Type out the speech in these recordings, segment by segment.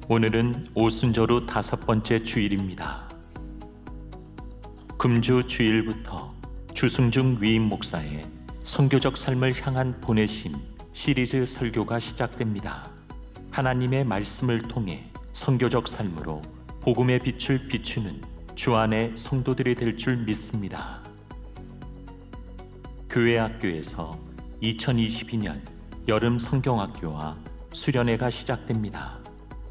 오늘은 오순절 후 5번째 주일입니다. 금주 주일부터 주승중 위임 목사의 선교적 삶을 향한 보내심 시리즈 설교가 시작됩니다. 하나님의 말씀을 통해 선교적 삶으로 복음의 빛을 비추는 주 안의 성도들이 될 줄 믿습니다. 교회 학교에서 2022년 여름 성경학교와 수련회가 시작됩니다.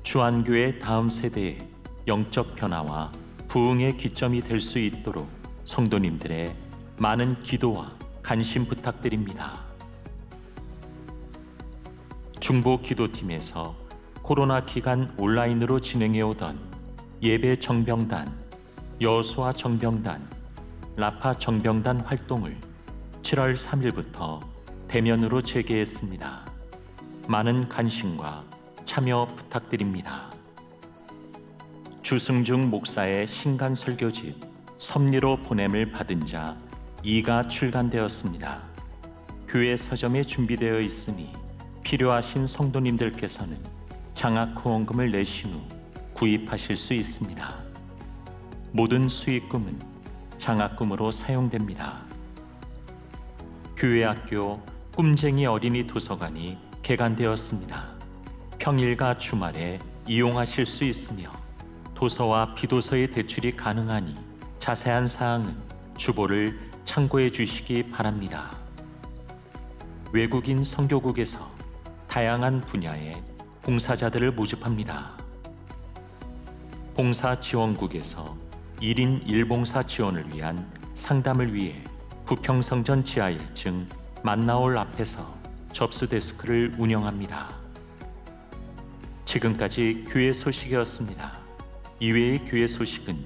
주안교회 다음 세대의 영적 변화와 부흥의 기점이 될 수 있도록 성도님들의 많은 기도와 관심 부탁드립니다. 중보 기도팀에서 코로나 기간 온라인으로 진행해오던 예배 정병단, 여호수아 정병단, 라파 정병단 활동을 7월 3일부터 대면으로 재개했습니다. 많은 관심과 참여 부탁드립니다. 주승중 목사의 신간 설교집 섭리로 보냄을 받은 자 2가 출간되었습니다. 교회 서점에 준비되어 있으니 필요하신 성도님들께서는 장학 후원금을 내신 후 구입하실 수 있습니다. 모든 수익금은 장학금으로 사용됩니다. 교회학교 꿈쟁이 어린이 도서관이 개관되었습니다. 평일과 주말에 이용하실 수 있으며 도서와 비도서의 대출이 가능하니 자세한 사항은 주보를 참고해 주시기 바랍니다. 외국인 선교국에서 다양한 분야의 봉사자들을 모집합니다. 봉사지원국에서 1인 1봉사 지원을 위한 상담을 위해 부평성전 지하 1층 만나올 앞에서 접수 데스크를 운영합니다. 지금까지 교회 소식이었습니다. 이외의 교회 소식은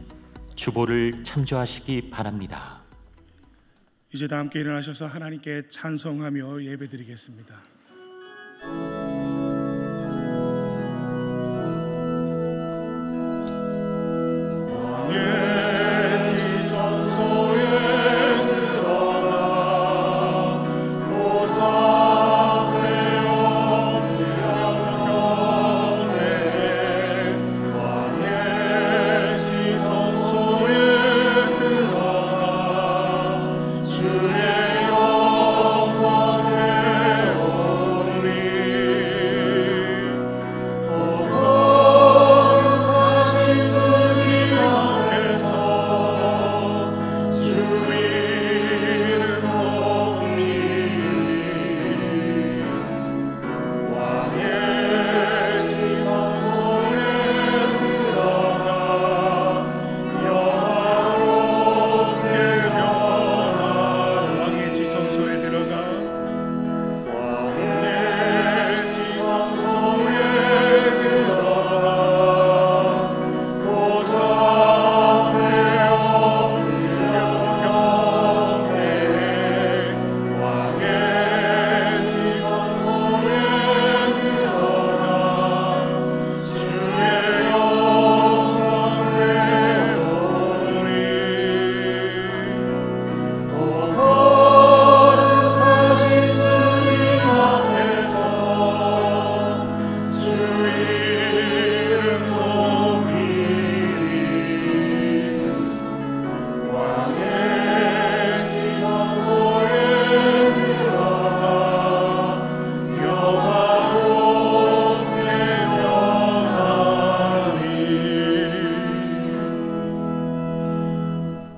주보를 참조하시기 바랍니다. 이제 다 함께 일어나셔서 하나님께 찬송하며 예배드리겠습니다. 왕의 지성소에 들어가 보자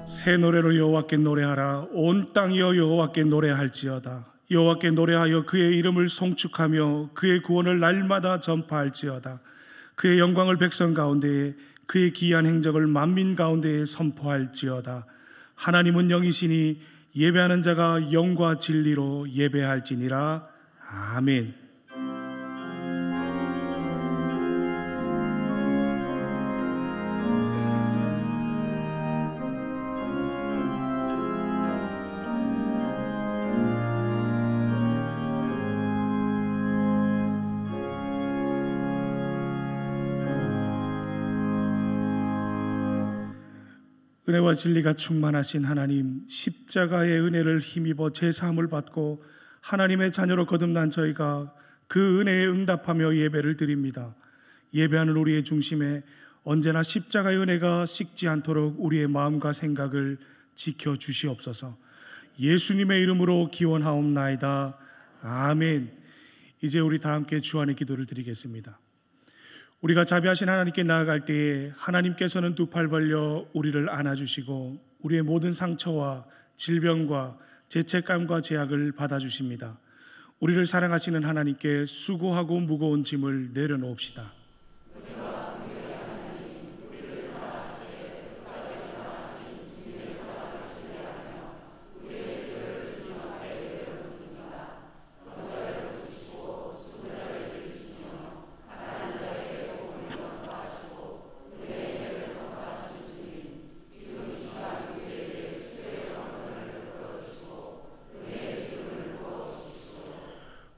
새 노래로 여호와께 노래하라. 온 땅이여 여호와께 노래할지어다. 여호와께 노래하여 그의 이름을 송축하며 그의 구원을 날마다 전파할지어다. 그의 영광을 백성 가운데에 그의 기이한 행적을 만민 가운데에 선포할지어다. 하나님은 영이시니 예배하는 자가 영과 진리로 예배할지니라. 아멘. 은혜와 진리가 충만하신 하나님, 십자가의 은혜를 힘입어 제사함을 받고 하나님의 자녀로 거듭난 저희가 그 은혜에 응답하며 예배를 드립니다. 예배하는 우리의 중심에 언제나 십자가의 은혜가 식지 않도록 우리의 마음과 생각을 지켜주시옵소서. 예수님의 이름으로 기원하옵나이다. 아멘. 이제 우리 다 함께 주 안의 기도를 드리겠습니다. 우리가 자비하신 하나님께 나아갈 때에 하나님께서는 두 팔 벌려 우리를 안아주시고 우리의 모든 상처와 질병과 죄책감과 제약을 받아주십니다. 우리를 사랑하시는 하나님께 수고하고 무거운 짐을 내려놓읍시다.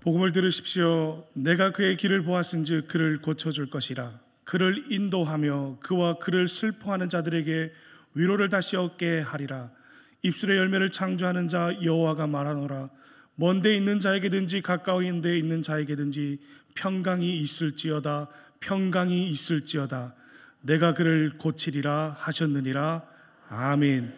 복음을 들으십시오. 내가 그의 길을 보았은즉 그를 고쳐줄 것이라. 그를 인도하며 그와 그를 슬퍼하는 자들에게 위로를 다시 얻게 하리라. 입술의 열매를 창조하는 자 여호와가 말하노라. 먼데 있는 자에게든지 가까이 있는 데 있는 자에게든지 평강이 있을지어다. 평강이 있을지어다. 내가 그를 고치리라 하셨느니라. 아멘.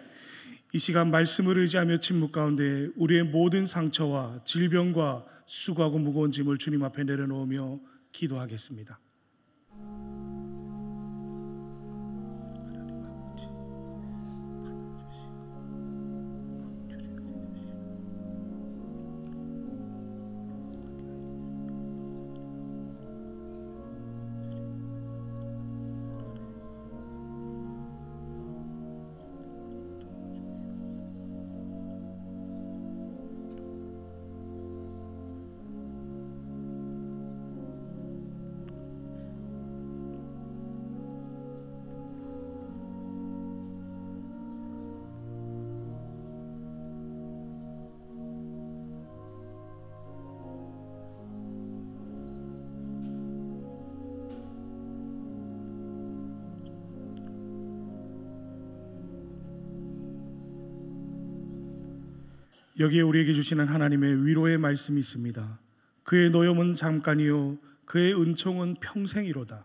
이 시간 말씀을 의지하며 침묵 가운데 우리의 모든 상처와 질병과 수고하고 무거운 짐을 주님 앞에 내려놓으며 기도하겠습니다. 여기에 우리에게 주시는 하나님의 위로의 말씀이 있습니다. 그의 노염은 잠깐이요 그의 은총은 평생이로다.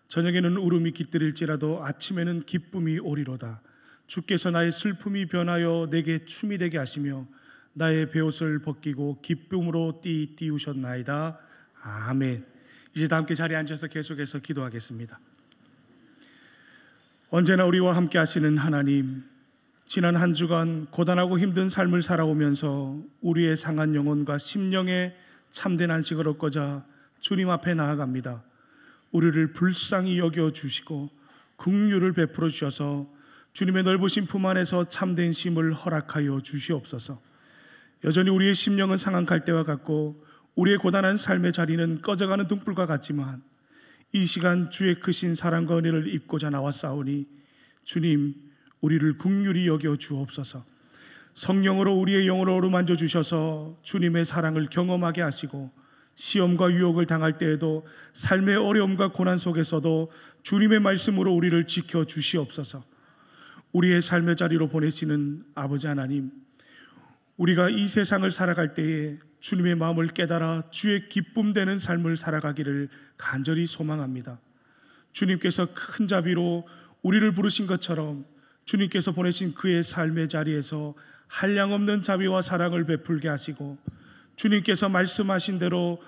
저녁에는 울음이 깃들일지라도 아침에는 기쁨이 오리로다. 주께서 나의 슬픔이 변하여 내게 춤이 되게 하시며 나의 베옷을 벗기고 기쁨으로 띄우셨나이다. 아멘. 이제 다 함께 자리에 앉아서 계속해서 기도하겠습니다. 언제나 우리와 함께 하시는 하나님, 지난 한 주간 고단하고 힘든 삶을 살아오면서 우리의 상한 영혼과 심령에 참된 안식을 얻고자 주님 앞에 나아갑니다. 우리를 불쌍히 여겨주시고 긍휼을 베풀어 주셔서 주님의 넓으신 품 안에서 참된 쉼을 허락하여 주시옵소서. 여전히 우리의 심령은 상한 갈대와 같고 우리의 고단한 삶의 자리는 꺼져가는 등불과 같지만 이 시간 주의 크신 사랑과 은혜를 입고자 나왔사오니 주님, 우리를 긍휼히 여겨 주옵소서. 성령으로 우리의 영을 어루만져 주셔서 주님의 사랑을 경험하게 하시고 시험과 유혹을 당할 때에도 삶의 어려움과 고난 속에서도 주님의 말씀으로 우리를 지켜 주시옵소서. 우리의 삶의 자리로 보내시는 아버지 하나님, 우리가 이 세상을 살아갈 때에 주님의 마음을 깨달아 주의 기쁨 되는 삶을 살아가기를 간절히 소망합니다. 주님께서 큰 자비로 우리를 부르신 것처럼 주님께서 보내신 그의 삶의 자리에서 한량없는 자비와 사랑을 베풀게 하시고 주님께서 말씀하신 대로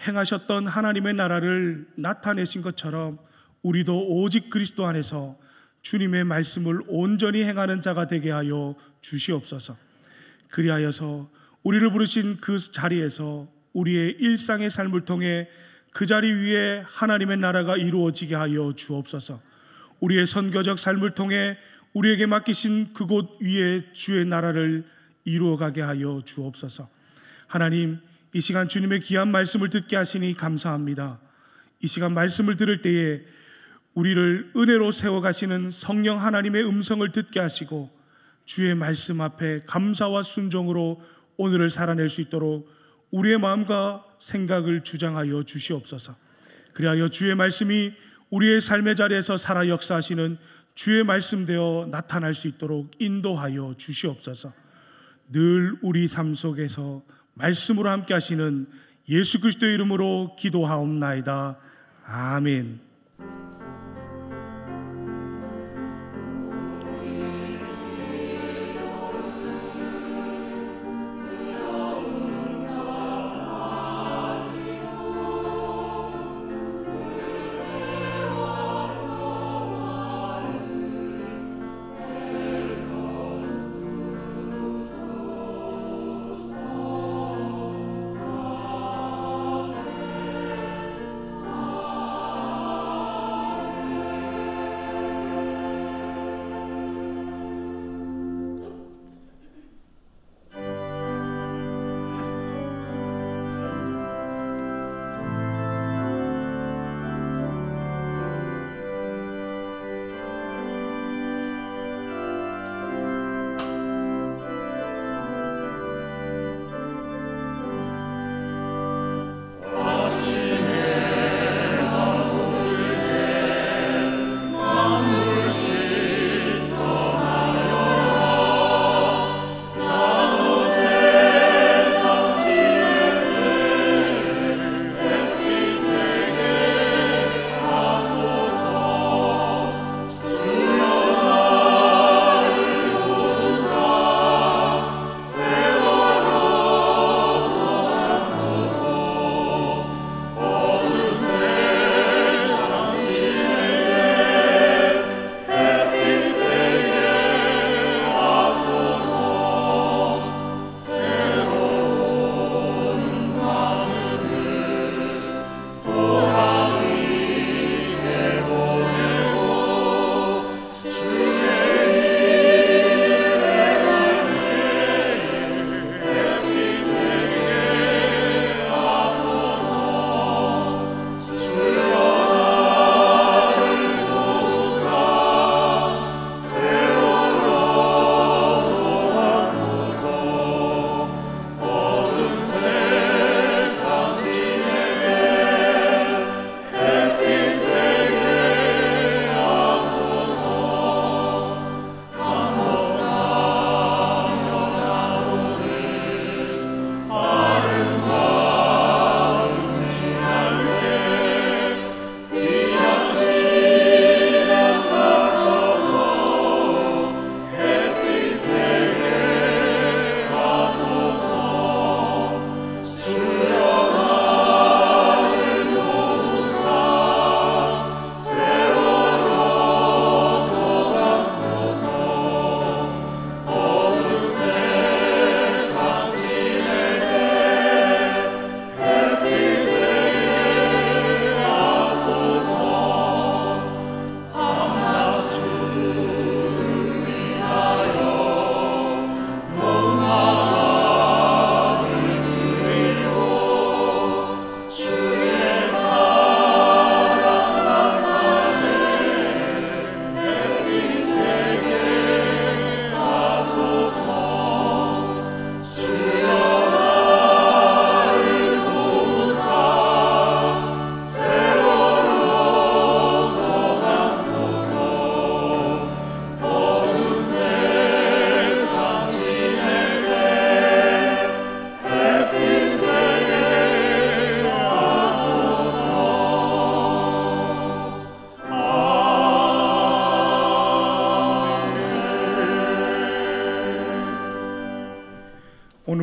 행하셨던 하나님의 나라를 나타내신 것처럼 우리도 오직 그리스도 안에서 주님의 말씀을 온전히 행하는 자가 되게 하여 주시옵소서. 그리하여서 우리를 부르신 그 자리에서 우리의 일상의 삶을 통해 그 자리 위에 하나님의 나라가 이루어지게 하여 주옵소서. 우리의 선교적 삶을 통해 우리에게 맡기신 그곳 위에 주의 나라를 이루어가게 하여 주옵소서. 하나님, 이 시간 주님의 귀한 말씀을 듣게 하시니 감사합니다. 이 시간 말씀을 들을 때에 우리를 은혜로 세워가시는 성령 하나님의 음성을 듣게 하시고 주의 말씀 앞에 감사와 순종으로 오늘을 살아낼 수 있도록 우리의 마음과 생각을 주장하여 주시옵소서. 그리하여 주의 말씀이 우리의 삶의 자리에서 살아 역사하시는 주의 말씀 되어 나타날 수 있도록 인도하여 주시옵소서. 늘 우리 삶 속에서 말씀으로 함께 하시는 예수 그리스도의 이름으로 기도하옵나이다. 아멘.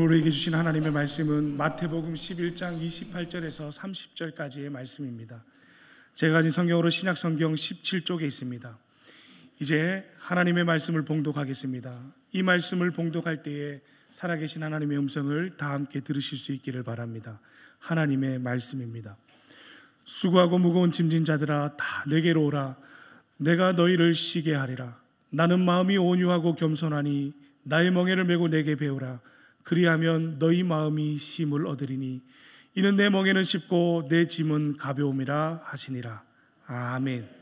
오늘 우리에게 주신 하나님의 말씀은 마태복음 11장 28절에서 30절까지의 말씀입니다. 제가 가진 성경으로 신약성경 17쪽에 있습니다. 이제 하나님의 말씀을 봉독하겠습니다. 이 말씀을 봉독할 때에 살아계신 하나님의 음성을 다 함께 들으실 수 있기를 바랍니다. 하나님의 말씀입니다. 수고하고 무거운 짐진 자들아 다 내게로 오라. 내가 너희를 쉬게 하리라. 나는 마음이 온유하고 겸손하니 나의 멍에를 메고 내게 배우라. 그리하면 너희 마음이 쉼을 얻으리니 이는 내 멍에는 쉽고 내 짐은 가벼움이라 하시니라. 아멘.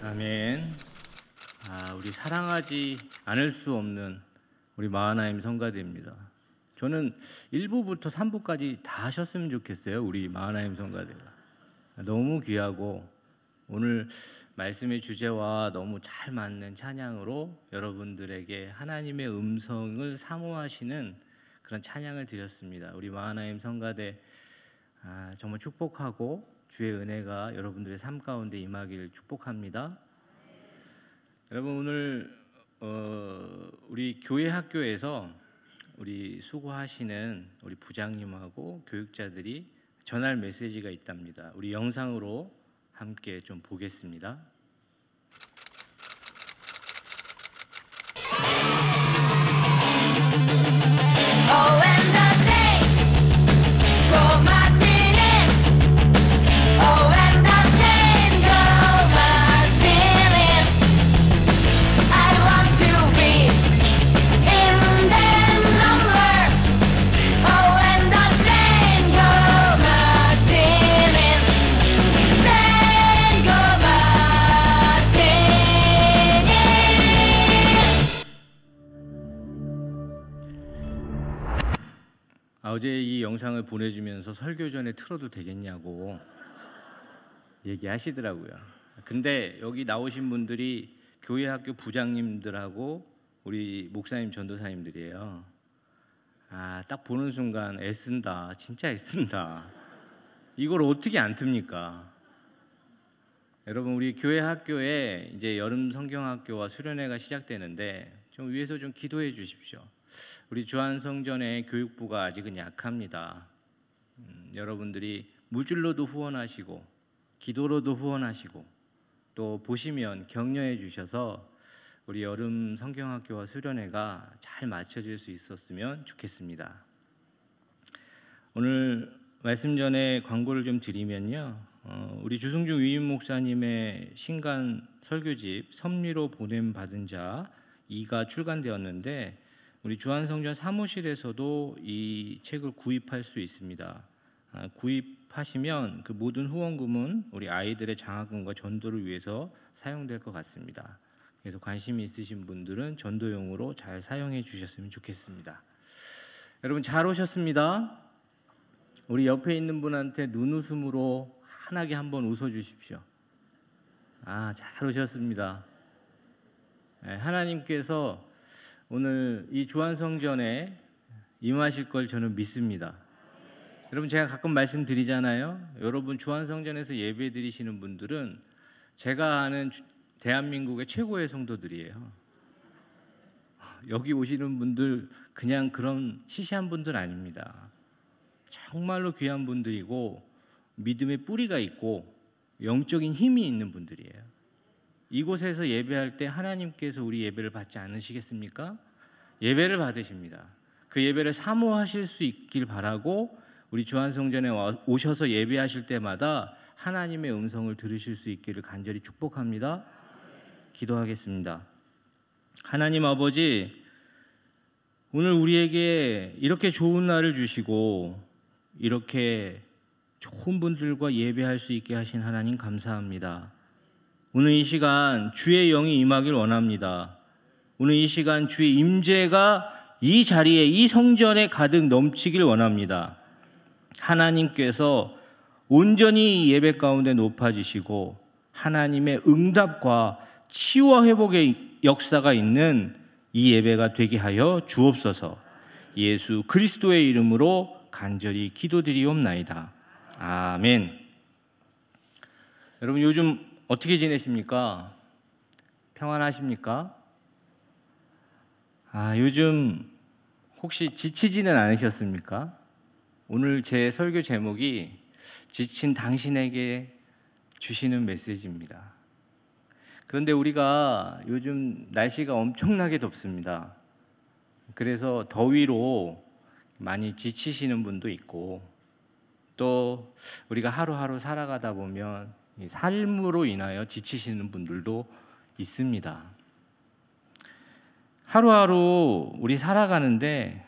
아멘. 우리 사랑하지 않을 수 없는 우리 마하나임 성가대입니다. 저는 1부부터 3부까지 다 하셨으면 좋겠어요. 우리 마하나임 성가대가 너무 귀하고 오늘 말씀의 주제와 너무 잘 맞는 찬양으로 여러분들에게 하나님의 음성을 사모하시는 그런 찬양을 드렸습니다. 우리 마하나임 성가대 정말 축복하고 주의 은혜가 여러분들의 삶 가운데 임하기를 축복합니다. 여러분, 오늘 우리 교회 학교에서 우리 수고하시는 우리 부장님하고 교육자들이 전할 메시지가 있답니다. 우리 영상으로 함께 좀 보겠습니다. 어제 이 영상을 보내주면서 설교 전에 틀어도 되겠냐고 얘기하시더라고요. 근데 여기 나오신 분들이 교회 학교 부장님들하고 우리 목사님 전도사님들이에요. 딱 보는 순간 애쓴다, 진짜 애쓴다. 이걸 어떻게 안 틉니까? 여러분, 우리 교회 학교에 이제 여름 성경학교와 수련회가 시작되는데 좀 위에서 좀 기도해 주십시오. 우리 주한성전의 교육부가 아직은 약합니다. 여러분들이 물질로도 후원하시고 기도로도 후원하시고 또 보시면 격려해 주셔서 우리 여름 성경학교와 수련회가 잘 맞춰질 수 있었으면 좋겠습니다. 오늘 말씀 전에 광고를 좀 드리면요, 우리 주승중 위임 목사님의 신간 설교집 섭리로 보냄 받은 자 2가 출간되었는데 우리 주한성전 사무실에서도 이 책을 구입할 수 있습니다. 구입하시면 그 모든 후원금은 우리 아이들의 장학금과 전도를 위해서 사용될 것 같습니다. 그래서 관심이 있으신 분들은 전도용으로 잘 사용해 주셨으면 좋겠습니다. 여러분, 잘 오셨습니다. 우리 옆에 있는 분한테 눈웃음으로 환하게 한번 웃어 주십시오. 잘 오셨습니다. 하나님께서 오늘 이 주한성전에 임하실 걸 저는 믿습니다. 여러분, 제가 가끔 말씀드리잖아요. 여러분, 주한성전에서 예배 드리시는 분들은 제가 아는 대한민국의 최고의 성도들이에요. 여기 오시는 분들 그냥 그런 시시한 분들 아닙니다. 정말로 귀한 분들이고 믿음의 뿌리가 있고 영적인 힘이 있는 분들이에요. 이곳에서 예배할 때 하나님께서 우리 예배를 받지 않으시겠습니까? 예배를 받으십니다. 그 예배를 사모하실 수 있길 바라고 우리 주한성전에 오셔서 예배하실 때마다 하나님의 음성을 들으실 수 있기를 간절히 축복합니다. 기도하겠습니다. 하나님 아버지, 오늘 우리에게 이렇게 좋은 날을 주시고 이렇게 좋은 분들과 예배할 수 있게 하신 하나님 감사합니다. 오늘 이 시간 주의 영이 임하길 원합니다. 오늘 이 시간 주의 임재가 이 자리에, 이 성전에 가득 넘치길 원합니다. 하나님께서 온전히 이 예배 가운데 높아지시고 하나님의 응답과 치유와 회복의 역사가 있는 이 예배가 되게 하여 주옵소서. 예수 그리스도의 이름으로 간절히 기도드리옵나이다. 아멘. 여러분, 요즘 어떻게 지내십니까? 평안하십니까? 요즘 혹시 지치지는 않으셨습니까? 오늘 제 설교 제목이 지친 당신에게 주시는 메시지입니다. 그런데 우리가 요즘 날씨가 엄청나게 덥습니다. 그래서 더위로 많이 지치시는 분도 있고 또 우리가 하루하루 살아가다 보면 삶으로 인하여 지치시는 분들도 있습니다. 하루하루 우리 살아가는데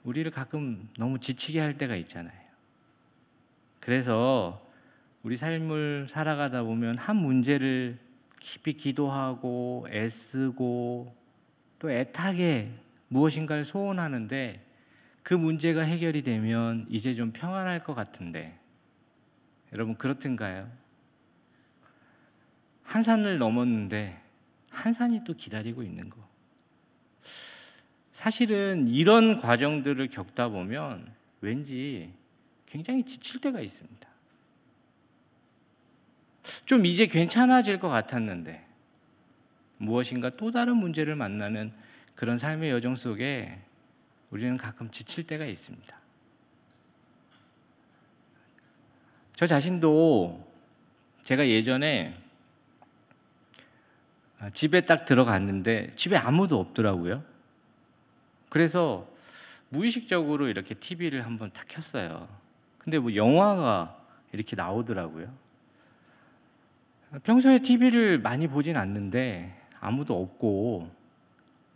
우리를 가끔 너무 지치게 할 때가 있잖아요. 그래서 우리 삶을 살아가다 보면 한 문제를 깊이 기도하고 애쓰고 또 애타게 무엇인가를 소원하는데 그 문제가 해결이 되면 이제 좀 평안할 것 같은데 여러분 그렇든가요? 한 산을 넘었는데 한 산이 또 기다리고 있는 거. 사실은 이런 과정들을 겪다 보면 왠지 굉장히 지칠 때가 있습니다. 좀 이제 괜찮아질 것 같았는데 무엇인가 또 다른 문제를 만나는 그런 삶의 여정 속에 우리는 가끔 지칠 때가 있습니다. 저 자신도 제가 예전에 집에 딱 들어갔는데 집에 아무도 없더라고요. 그래서 무의식적으로 이렇게 TV를 한번 탁 켰어요. 근데 뭐 영화가 이렇게 나오더라고요. 평소에 TV를 많이 보진 않는데 아무도 없고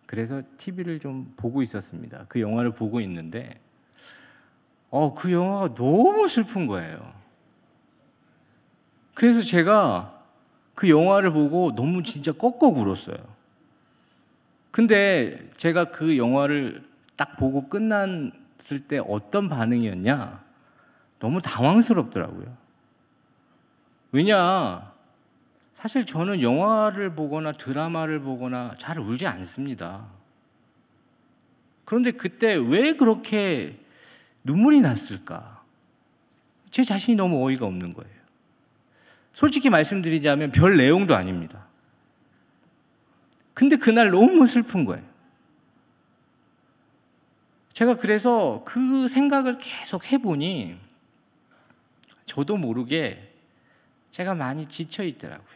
그래서 TV를 좀 보고 있었습니다. 그 영화를 보고 있는데 그 영화가 너무 슬픈 거예요. 그래서 제가 그 영화를 보고 너무 진짜 꺽꺽 울었어요. 근데 제가 그 영화를 딱 보고 끝났을 때 어떤 반응이었냐? 너무 당황스럽더라고요. 왜냐? 사실 저는 영화를 보거나 드라마를 보거나 잘 울지 않습니다. 그런데 그때 왜 그렇게 눈물이 났을까? 제 자신이 너무 어이가 없는 거예요. 솔직히 말씀드리자면 별 내용도 아닙니다. 근데 그날 너무 슬픈 거예요. 제가 그래서 그 생각을 계속 해보니 저도 모르게 제가 많이 지쳐 있더라고요.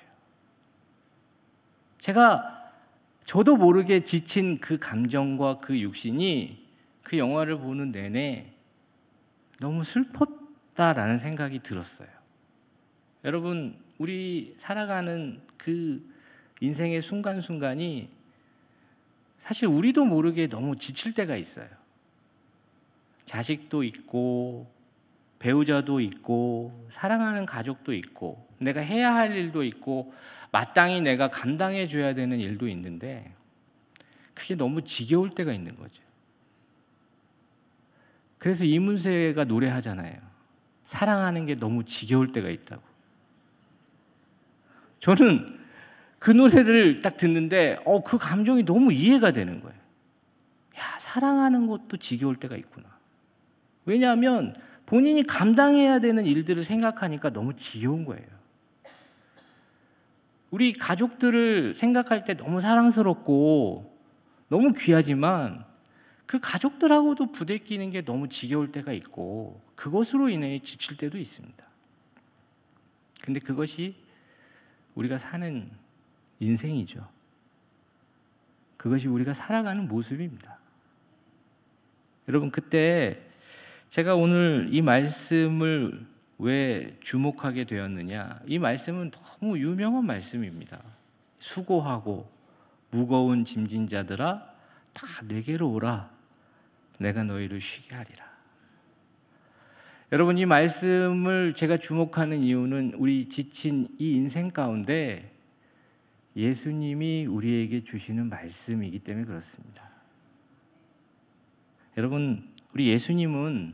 저도 모르게 지친 그 감정과 그 육신이 그 영화를 보는 내내 너무 슬펐다라는 생각이 들었어요. 여러분, 우리 살아가는 그 인생의 순간순간이 사실 우리도 모르게 너무 지칠 때가 있어요. 자식도 있고 배우자도 있고 사랑하는 가족도 있고 내가 해야 할 일도 있고 마땅히 내가 감당해 줘야 되는 일도 있는데 그게 너무 지겨울 때가 있는 거죠. 그래서 이문세가 노래하잖아요. 사랑하는 게 너무 지겨울 때가 있다고. 저는 그 노래를 딱 듣는데 그 감정이 너무 이해가 되는 거예요. 야, 사랑하는 것도 지겨울 때가 있구나. 왜냐하면 본인이 감당해야 되는 일들을 생각하니까 너무 지겨운 거예요. 우리 가족들을 생각할 때 너무 사랑스럽고 너무 귀하지만 그 가족들하고도 부대끼는 게 너무 지겨울 때가 있고 그것으로 인해 지칠 때도 있습니다. 근데 그것이 우리가 사는 인생이죠. 그것이 우리가 살아가는 모습입니다. 여러분, 그때 제가 오늘 이 말씀을 왜 주목하게 되었느냐? 이 말씀은 너무 유명한 말씀입니다. 수고하고 무거운 짐진 자들아 다 내게로 오라. 내가 너희를 쉬게 하리라. 여러분, 이 말씀을 제가 주목하는 이유는 우리 지친 이 인생 가운데 예수님이 우리에게 주시는 말씀이기 때문에 그렇습니다. 여러분, 우리 예수님은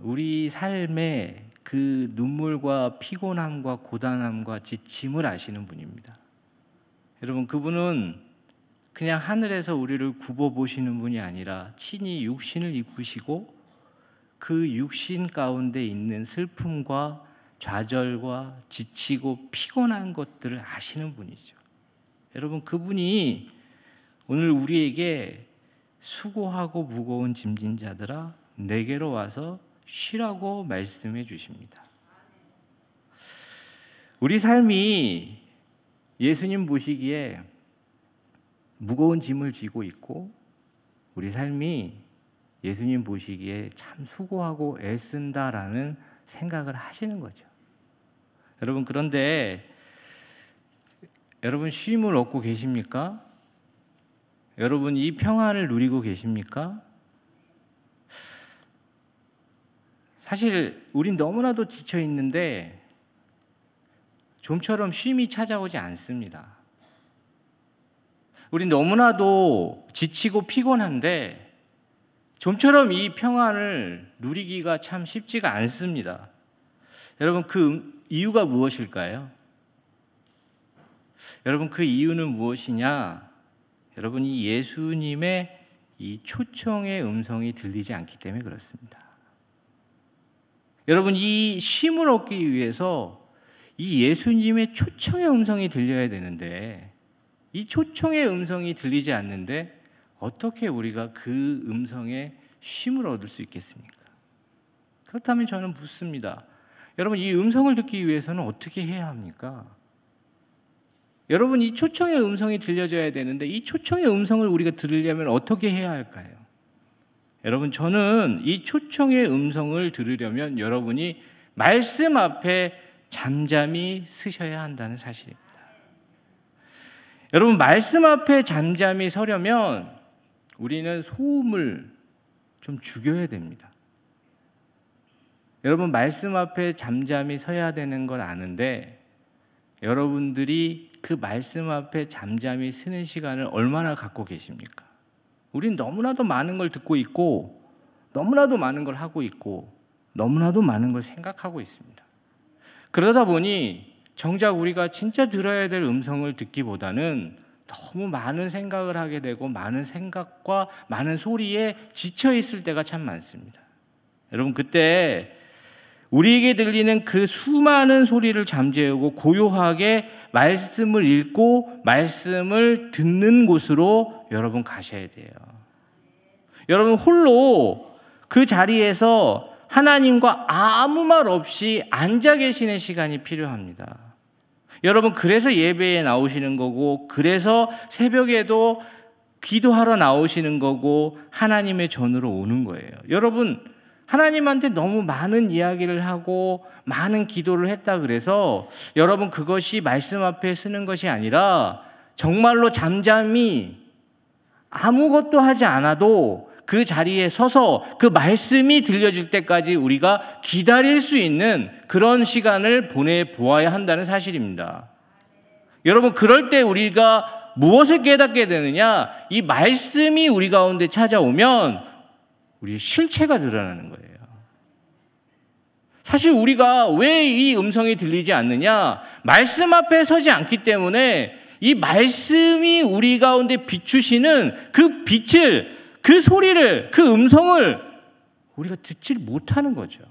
우리 삶의 그 눈물과 피곤함과 고단함과 지침을 아시는 분입니다. 여러분, 그분은 그냥 하늘에서 우리를 굽어보시는 분이 아니라 친히 육신을 입으시고 그 육신 가운데 있는 슬픔과 좌절과 지치고 피곤한 것들을 아시는 분이죠. 여러분, 그분이 오늘 우리에게 수고하고 무거운 짐진 자들아 내게로 와서 쉬라고 말씀해 주십니다. 우리 삶이 예수님 보시기에 무거운 짐을 지고 있고 우리 삶이 예수님 보시기에 참 수고하고 애쓴다라는 생각을 하시는 거죠. 여러분, 그런데 여러분 쉼을 얻고 계십니까? 여러분 이 평안을 누리고 계십니까? 사실 우린 너무나도 지쳐 있는데 좀처럼 쉼이 찾아오지 않습니다. 우리 너무나도 지치고 피곤한데 좀처럼 이 평안을 누리기가 참 쉽지가 않습니다. 여러분, 그 이유가 무엇일까요? 여러분, 그 이유는 무엇이냐? 여러분, 이 예수님의 이 초청의 음성이 들리지 않기 때문에 그렇습니다. 여러분, 이 쉼을 얻기 위해서 이 예수님의 초청의 음성이 들려야 되는데 이 초청의 음성이 들리지 않는데 어떻게 우리가 그 음성에 쉼을 얻을 수 있겠습니까? 그렇다면 저는 묻습니다. 여러분, 이 음성을 듣기 위해서는 어떻게 해야 합니까? 여러분, 이 초청의 음성이 들려져야 되는데 이 초청의 음성을 우리가 들으려면 어떻게 해야 할까요? 여러분, 저는 이 초청의 음성을 들으려면 여러분이 말씀 앞에 잠잠히 서셔야 한다는 사실입니다. 여러분, 말씀 앞에 잠잠히 서려면 우리는 소음을 좀 죽여야 됩니다. 여러분, 말씀 앞에 잠잠히 서야 되는 걸 아는데 여러분들이 그 말씀 앞에 잠잠히 서는 시간을 얼마나 갖고 계십니까? 우린 너무나도 많은 걸 듣고 있고 너무나도 많은 걸 하고 있고 너무나도 많은 걸 생각하고 있습니다. 그러다 보니 정작 우리가 진짜 들어야 될 음성을 듣기보다는 너무 많은 생각을 하게 되고 많은 생각과 많은 소리에 지쳐 있을 때가 참 많습니다. 여러분, 그때 우리에게 들리는 그 수많은 소리를 잠재우고 고요하게 말씀을 읽고 말씀을 듣는 곳으로 여러분 가셔야 돼요. 여러분, 홀로 그 자리에서 하나님과 아무 말 없이 앉아 계시는 시간이 필요합니다. 여러분, 그래서 예배에 나오시는 거고 그래서 새벽에도 기도하러 나오시는 거고 하나님의 전으로 오는 거예요. 여러분, 하나님한테 너무 많은 이야기를 하고 많은 기도를 했다 그래서 여러분, 그것이 말씀 앞에 서는 것이 아니라 정말로 잠잠히 아무것도 하지 않아도 그 자리에 서서 그 말씀이 들려질 때까지 우리가 기다릴 수 있는 그런 시간을 보내보아야 한다는 사실입니다. 여러분, 그럴 때 우리가 무엇을 깨닫게 되느냐? 이 말씀이 우리 가운데 찾아오면 우리의 실체가 드러나는 거예요. 사실 우리가 왜 이 음성이 들리지 않느냐? 말씀 앞에 서지 않기 때문에 이 말씀이 우리 가운데 비추시는 그 빛을, 그 소리를, 그 음성을 우리가 듣지 못하는 거죠.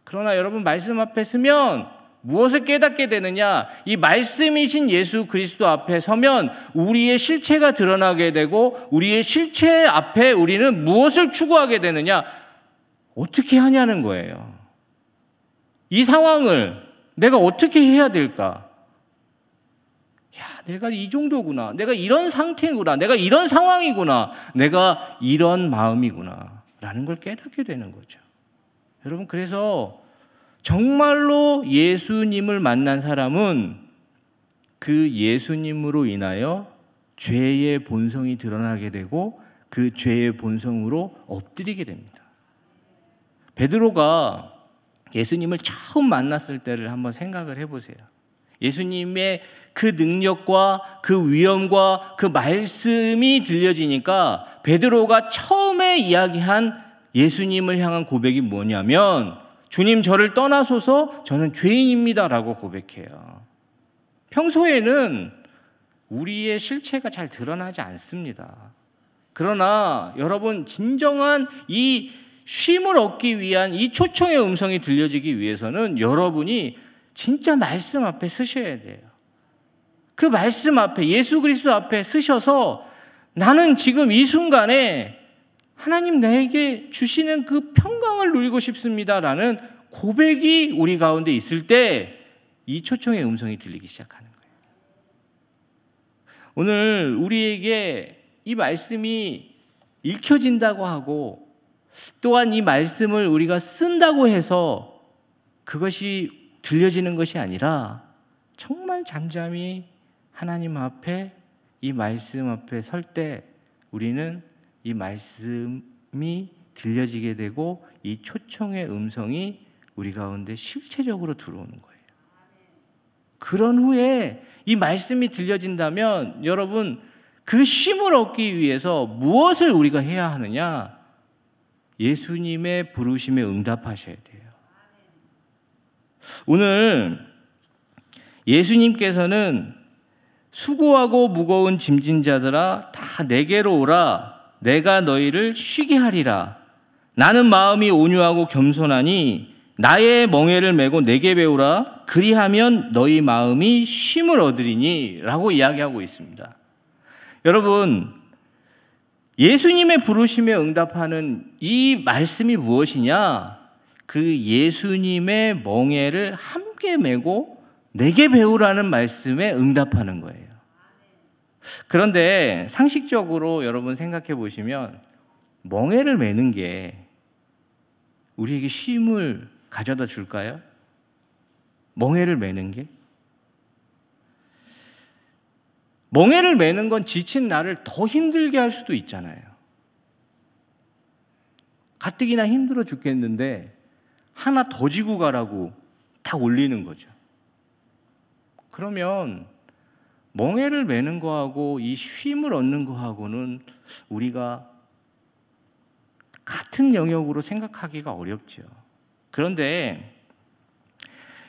그러나 여러분, 말씀 앞에 서면 무엇을 깨닫게 되느냐? 이 말씀이신 예수 그리스도 앞에 서면 우리의 실체가 드러나게 되고 우리의 실체 앞에 우리는 무엇을 추구하게 되느냐? 어떻게 하냐는 거예요. 이 상황을 내가 어떻게 해야 될까? 야, 내가 이 정도구나. 내가 이런 상태구나. 내가 이런 상황이구나. 내가 이런 마음이구나. 라는 걸 깨닫게 되는 거죠. 여러분, 그래서 정말로 예수님을 만난 사람은 그 예수님으로 인하여 죄의 본성이 드러나게 되고 그 죄의 본성으로 엎드리게 됩니다. 베드로가 예수님을 처음 만났을 때를 한번 생각을 해보세요. 예수님의 그 능력과 그 위엄과 그 말씀이 들려지니까 베드로가 처음에 이야기한 예수님을 향한 고백이 뭐냐면 주님, 저를 떠나소서, 저는 죄인입니다라고 고백해요. 평소에는 우리의 실체가 잘 드러나지 않습니다. 그러나 여러분, 진정한 이 쉼을 얻기 위한 이 초청의 음성이 들려지기 위해서는 여러분이 진짜 말씀 앞에 서셔야 돼요. 그 말씀 앞에, 예수 그리스도 앞에 서셔서 나는 지금 이 순간에 하나님 나에게 주시는 그 평강을 누리고 싶습니다라는 고백이 우리 가운데 있을 때 이 초청의 음성이 들리기 시작하는 거예요. 오늘 우리에게 이 말씀이 읽혀진다고 하고 또한 이 말씀을 우리가 쓴다고 해서 그것이 들려지는 것이 아니라 정말 잠잠히 하나님 앞에 이 말씀 앞에 설 때 우리는 이 말씀이 들려지게 되고 이 초청의 음성이 우리 가운데 실체적으로 들어오는 거예요. 그런 후에 이 말씀이 들려진다면 여러분 그 쉼을 얻기 위해서 무엇을 우리가 해야 하느냐? 예수님의 부르심에 응답하셔야 돼요. 오늘 예수님께서는 수고하고 무거운 짐진 자들아 다 내게로 오라 내가 너희를 쉬게 하리라. 나는 마음이 온유하고 겸손하니 나의 멍에를 메고 내게 배우라. 그리하면 너희 마음이 쉼을 얻으리니 라고 이야기하고 있습니다. 여러분, 예수님의 부르심에 응답하는 이 말씀이 무엇이냐? 그 예수님의 멍에를 함께 메고 내게 배우라는 말씀에 응답하는 거예요. 그런데 상식적으로 여러분 생각해 보시면 멍에를 메는 게 우리에게 쉼을 가져다 줄까요? 멍에를 메는 게? 멍에를 메는 건 지친 나를 더 힘들게 할 수도 있잖아요. 가뜩이나 힘들어 죽겠는데 하나 더 지고 가라고 딱 올리는 거죠. 그러면 멍에를 메는 거하고 이 쉼을 얻는 거하고는 우리가 같은 영역으로 생각하기가 어렵죠. 그런데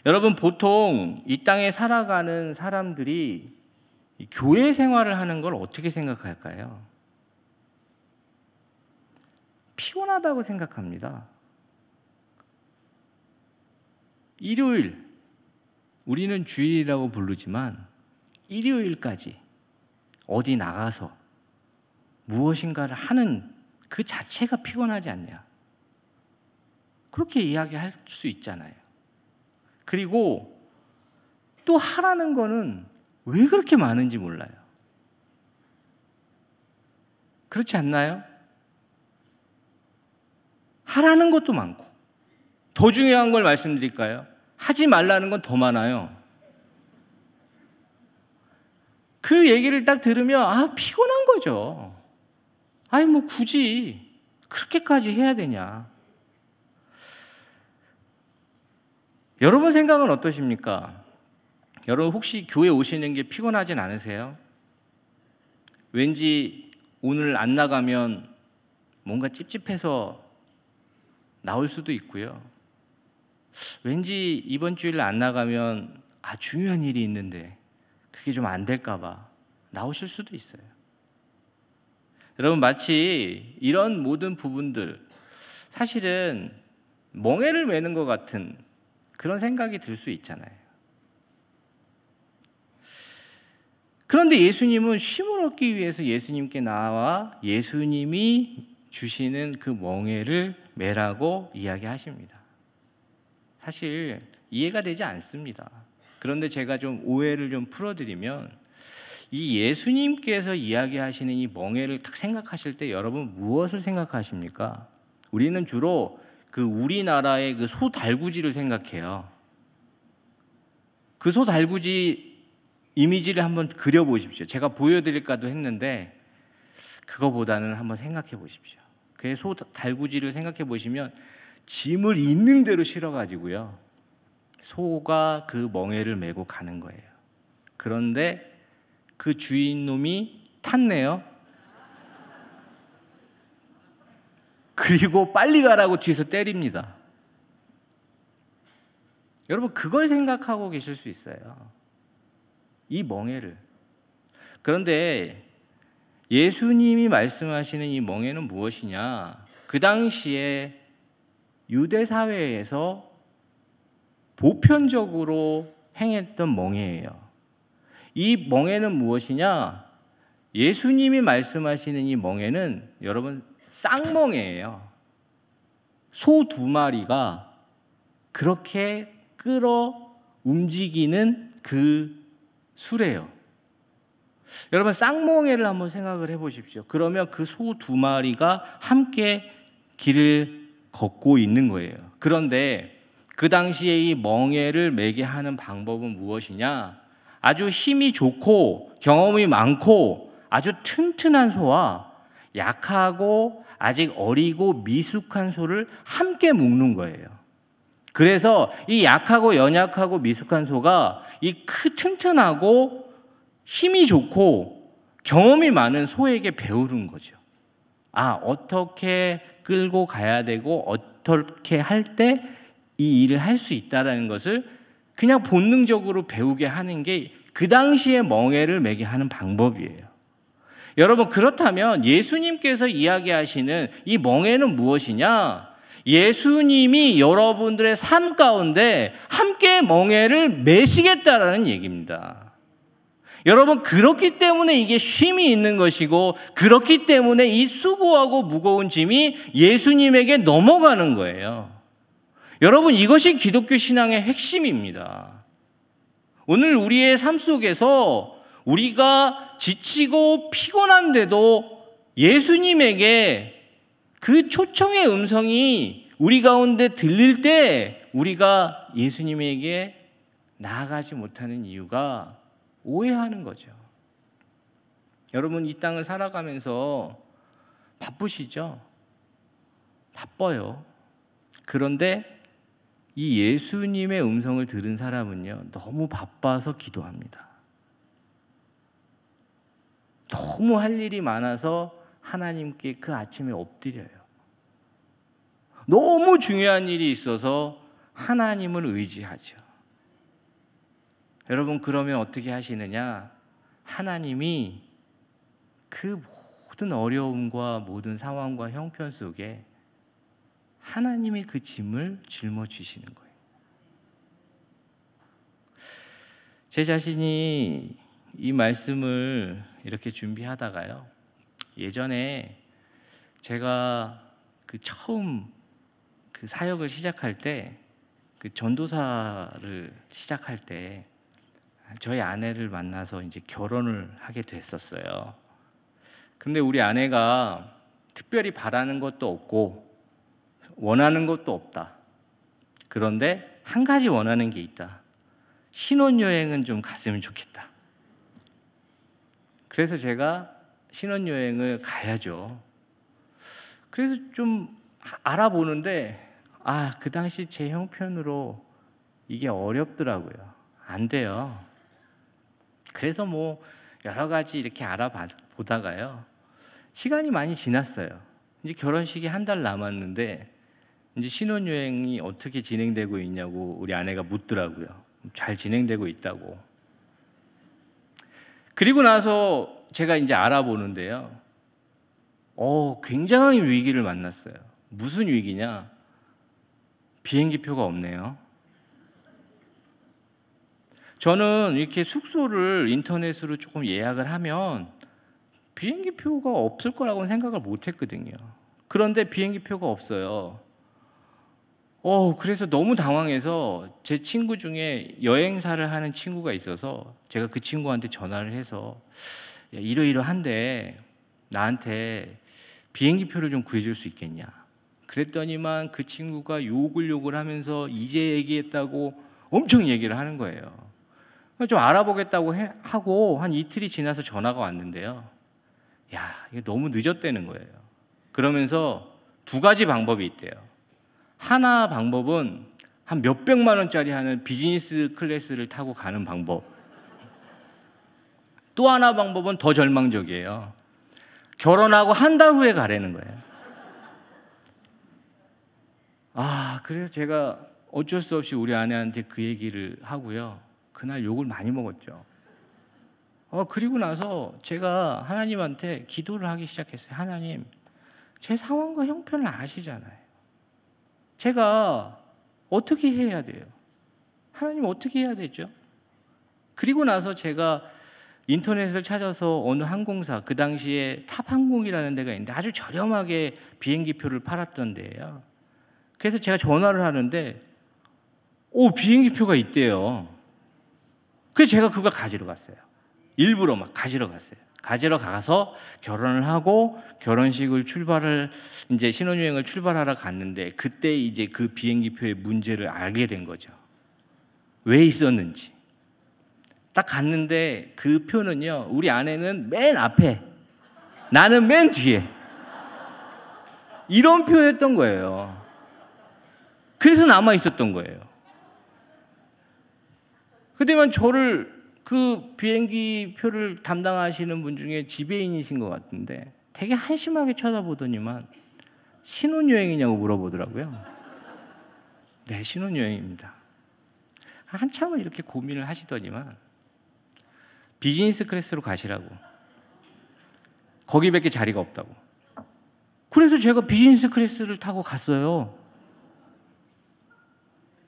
여러분 보통 이 땅에 살아가는 사람들이 교회 생활을 하는 걸 어떻게 생각할까요? 피곤하다고 생각합니다. 일요일, 우리는 주일이라고 부르지만 일요일까지 어디 나가서 무엇인가를 하는 그 자체가 피곤하지 않냐? 그렇게 이야기할 수 있잖아요. 그리고 또 하라는 거는 왜 그렇게 많은지 몰라요. 그렇지 않나요? 하라는 것도 많고 더 중요한 걸 말씀드릴까요? 하지 말라는 건 더 많아요. 그 얘기를 딱 들으면 피곤한 거죠. 아니 뭐 굳이 그렇게까지 해야 되냐. 여러분 생각은 어떠십니까? 여러분 혹시 교회 오시는 게 피곤하진 않으세요? 왠지 오늘 안 나가면 뭔가 찝찝해서 나올 수도 있고요. 왠지 이번 주일 안 나가면 중요한 일이 있는데 그게 좀 안 될까 봐 나오실 수도 있어요. 여러분 마치 이런 모든 부분들 사실은 멍에를 메는 것 같은 그런 생각이 들 수 있잖아요. 그런데 예수님은 쉼을 얻기 위해서 예수님께 나와 예수님이 주시는 그 멍에를 메라고 이야기하십니다. 사실 이해가 되지 않습니다. 그런데 제가 좀 오해를 좀 풀어드리면 이 예수님께서 이야기하시는 이 멍에를 딱 생각하실 때 여러분 무엇을 생각하십니까? 우리는 주로 그 우리나라의 그 소달구지를 생각해요. 그 소달구지 이미지를 한번 그려보십시오. 제가 보여드릴까도 했는데 그거보다는 한번 생각해 보십시오. 그 소달구지를 생각해 보시면 짐을 있는 대로 실어가지고요. 소가 그 멍에를 메고 가는 거예요. 그런데 그 주인놈이 탔네요. 그리고 빨리 가라고 뒤에서 때립니다. 여러분 그걸 생각하고 계실 수 있어요. 이 멍에를. 그런데 예수님이 말씀하시는 이 멍에는 무엇이냐? 그 당시에 유대 사회에서 보편적으로 행했던 멍에예요. 이 멍에는 무엇이냐? 예수님이 말씀하시는 이 멍에는 여러분 쌍멍에예요. 소 2마리가 그렇게 끌어 움직이는 그 수레요. 여러분 쌍멍에를 한번 생각을 해보십시오. 그러면 그 소 2마리가 함께 길을 걷고 있는 거예요. 그런데 그 당시에 이 멍에를 메게 하는 방법은 무엇이냐? 아주 힘이 좋고 경험이 많고 아주 튼튼한 소와 약하고 아직 어리고 미숙한 소를 함께 묶는 거예요. 그래서 이 약하고 연약하고 미숙한 소가 튼튼하고 힘이 좋고 경험이 많은 소에게 배우는 거죠. 어떻게 끌고 가야 되고 어떻게 할 때 이 일을 할 수 있다는 것을 그냥 본능적으로 배우게 하는 게 그 당시에 멍에를 매게 하는 방법이에요. 여러분, 그렇다면 예수님께서 이야기하시는 이 멍에는 무엇이냐? 예수님이 여러분들의 삶 가운데 함께 멍에를 매시겠다라는 얘기입니다. 여러분, 그렇기 때문에 이게 쉼이 있는 것이고, 그렇기 때문에 이 수고하고 무거운 짐이 예수님에게 넘어가는 거예요. 여러분, 이것이 기독교 신앙의 핵심입니다. 오늘 우리의 삶 속에서 우리가 지치고 피곤한데도 예수님에게 그 초청의 음성이 우리 가운데 들릴 때 우리가 예수님에게 나아가지 못하는 이유가 오해하는 거죠. 여러분, 이 땅을 살아가면서 바쁘시죠? 바빠요. 그런데 이 예수님의 음성을 들은 사람은요, 너무 바빠서 기도합니다. 너무 할 일이 많아서 하나님께 그 아침에 엎드려요. 너무 중요한 일이 있어서 하나님을 의지하죠. 여러분, 그러면 어떻게 하시느냐? 하나님이 그 모든 어려움과 모든 상황과 형편 속에 하나님이 그 짐을 짊어지시는 거예요. 제 자신이 이 말씀을 이렇게 준비하다가요, 예전에 제가 처음 사역을 시작할 때, 전도사를 시작할 때 저희 아내를 만나서 이제 결혼을 하게 됐었어요. 근데 우리 아내가 특별히 바라는 것도 없고 원하는 것도 없다. 그런데 한 가지 원하는 게 있다. 신혼여행은 좀 갔으면 좋겠다. 그래서 제가 신혼여행을 가야죠. 그래서 좀 알아보는데 그 당시 제 형편으로 이게 어렵더라고요. 안 돼요. 그래서 여러 가지 이렇게 알아보다가요, 시간이 많이 지났어요. 이제 결혼식이 한 달 남았는데 이제 신혼여행이 어떻게 진행되고 있냐고 우리 아내가 묻더라고요. 잘 진행되고 있다고. 그리고 나서 제가 이제 알아보는데요, 굉장한 위기를 만났어요. 무슨 위기냐? 비행기표가 없네요. 저는 이렇게 숙소를 인터넷으로 조금 예약을 하면 비행기표가 없을 거라고는 생각을 못 했거든요. 그런데 비행기표가 없어요. 그래서 너무 당황해서 제 친구 중에 여행사를 하는 친구가 있어서 제가 그 친구한테 전화를 해서 이러이러한데 나한테 비행기표를 좀 구해줄 수 있겠냐. 그랬더니만 그 친구가 욕을 하면서 이제 얘기했다고 엄청 얘기를 하는 거예요. 좀 알아보겠다고 하고 한 이틀이 지나서 전화가 왔는데요, 이게 너무 늦었다는 거예요. 그러면서 두 가지 방법이 있대요. 하나 방법은 한 몇백만 원짜리 하는 비즈니스 클래스를 타고 가는 방법. 또 하나 방법은 더 절망적이에요. 결혼하고 한 달 후에 가라는 거예요. 그래서 제가 어쩔 수 없이 우리 아내한테 그 얘기를 하고요, 그날 욕을 많이 먹었죠. 그리고 나서 제가 하나님한테 기도를 하기 시작했어요. 하나님, 제 상황과 형편을 아시잖아요. 제가 어떻게 해야 돼요? 하나님, 어떻게 해야 되죠? 그리고 나서 제가 인터넷을 찾아서 어느 항공사, 그 당시에 탑항공이라는 데가 있는데 아주 저렴하게 비행기표를 팔았던 데예요. 그래서 제가 전화를 하는데 비행기표가 있대요. 그래서 제가 그걸 가지러 갔어요. 일부러 가지러 갔어요. 가지러 가서 결혼을 하고 결혼식을 이제 신혼여행을 출발하러 갔는데, 그때 이제 그 비행기표의 문제를 알게 된 거죠. 왜 있었는지. 딱 갔는데 그 표는요, 우리 아내는 맨 앞에, 나는 맨 뒤에, 이런 표였던 거예요. 그래서 남아 있었던 거예요. 그때만 저를 그 비행기 표를 담당하시는 분 중에 지배인이신 것 같은데 되게 한심하게 쳐다보더니만 신혼여행이냐고 물어보더라고요. 네, 신혼여행입니다. 한참을 이렇게 고민을 하시더니만 비즈니스 클래스로 가시라고. 거기밖에 자리가 없다고. 그래서 제가 비즈니스 클래스를 타고 갔어요.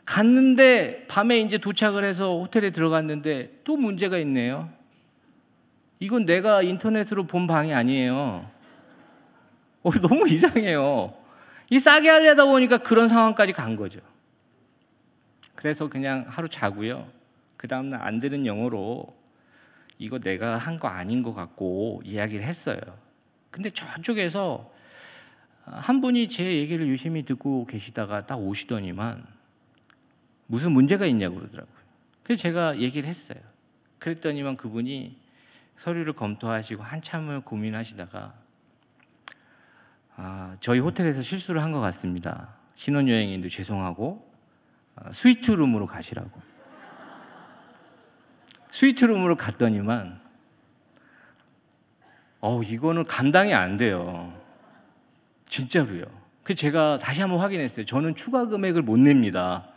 갔는데 밤에 이제 도착을 해서 호텔에 들어갔는데 또 문제가 있네요. 이건 내가 인터넷으로 본 방이 아니에요. 너무 이상해요. 이 싸게 하려다 보니까 그런 상황까지 간 거죠. 그래서 그냥 하루 자고요. 그 다음날 안 되는 영어로 이거 내가 한 거 아닌 것 같고 이야기를 했어요. 근데 저쪽에서 한 분이 제 얘기를 유심히 듣고 계시다가 딱 오시더니만 무슨 문제가 있냐고 그러더라고요. 그래서 제가 얘기를 했어요. 그랬더니만 그분이 서류를 검토하시고 한참을 고민하시다가 저희 호텔에서 실수를 한 것 같습니다. 신혼여행인데 죄송하고 스위트룸으로 가시라고. 스위트룸으로 갔더니만 이거는 감당이 안 돼요. 진짜로요. 그래서 제가 다시 한번 확인했어요. 저는 추가 금액을 못 냅니다.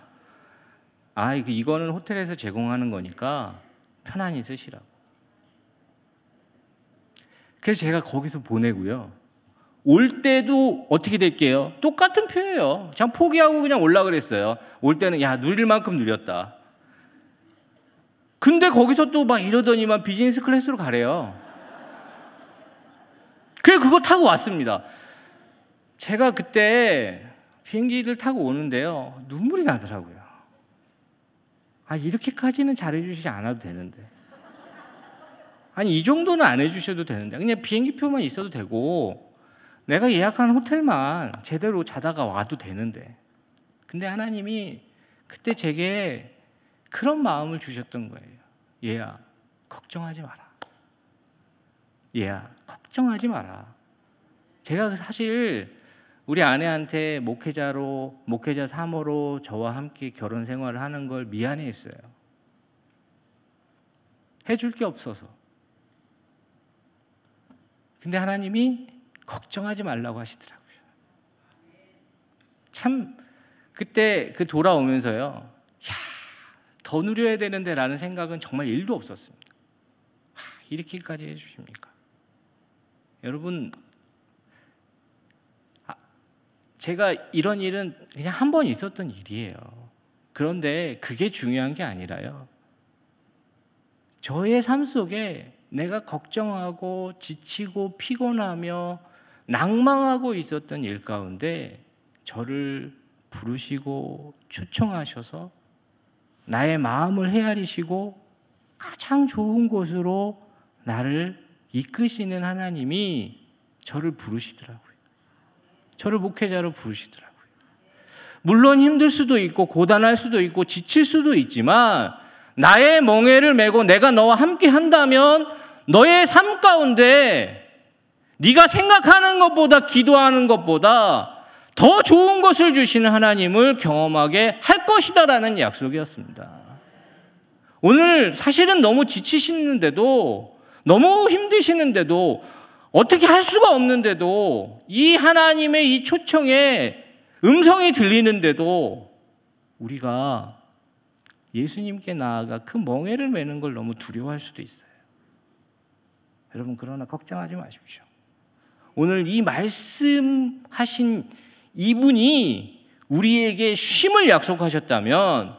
이거는 호텔에서 제공하는 거니까 편안히 쓰시라고. 그래서 제가 거기서 보내고요. 올 때도 어떻게 될게요? 똑같은 표예요. 그냥 포기하고 그냥 올라 그랬어요. 올 때는 누릴 만큼 누렸다. 근데 거기서 또 막 이러더니만 비즈니스 클래스로 가래요. 그래서 그거 타고 왔습니다. 제가 그때 비행기를 타고 오는데요. 눈물이 나더라고요. 이렇게까지는 잘해주시지 않아도 되는데. 이 정도는 안 해주셔도 되는데. 그냥 비행기표만 있어도 되고 내가 예약한 호텔만 제대로 자다가 와도 되는데. 근데 하나님이 그때 제게 그런 마음을 주셨던 거예요. 얘야, 걱정하지 마라. 얘야, 걱정하지 마라. 제가 사실 우리 아내한테 목회자 사모로 저와 함께 결혼 생활을 하는 걸 미안해했어요. 해줄 게 없어서. 근데 하나님이 걱정하지 말라고 하시더라고요. 참 그때 돌아오면서요. 더 누려야 되는데 라는 생각은 정말 1도 없었습니다. 이렇게까지 해주십니까? 여러분, 제가 이런 일은 그냥 한 번 있었던 일이에요. 그런데 그게 중요한 게 아니라요. 저의 삶 속에 내가 걱정하고 지치고 피곤하며 낭망하고 있었던 일 가운데 저를 부르시고 초청하셔서 나의 마음을 헤아리시고 가장 좋은 곳으로 나를 이끄시는 하나님이 저를 부르시더라고요. 저를 목회자로 부르시더라고요. 물론 힘들 수도 있고 고단할 수도 있고 지칠 수도 있지만 나의 멍에를 메고 내가 너와 함께 한다면 너의 삶 가운데 네가 생각하는 것보다 기도하는 것보다 더 좋은 것을 주시는 하나님을 경험하게 할 것이다라는 약속이었습니다. 오늘 사실은 너무 지치시는데도 너무 힘드시는데도 어떻게 할 수가 없는데도 이 하나님의 이 초청에 음성이 들리는데도 우리가 예수님께 나아가 그 멍에를 메는 걸 너무 두려워할 수도 있어요. 여러분, 그러나 걱정하지 마십시오. 오늘 이 말씀하신 이분이 우리에게 쉼을 약속하셨다면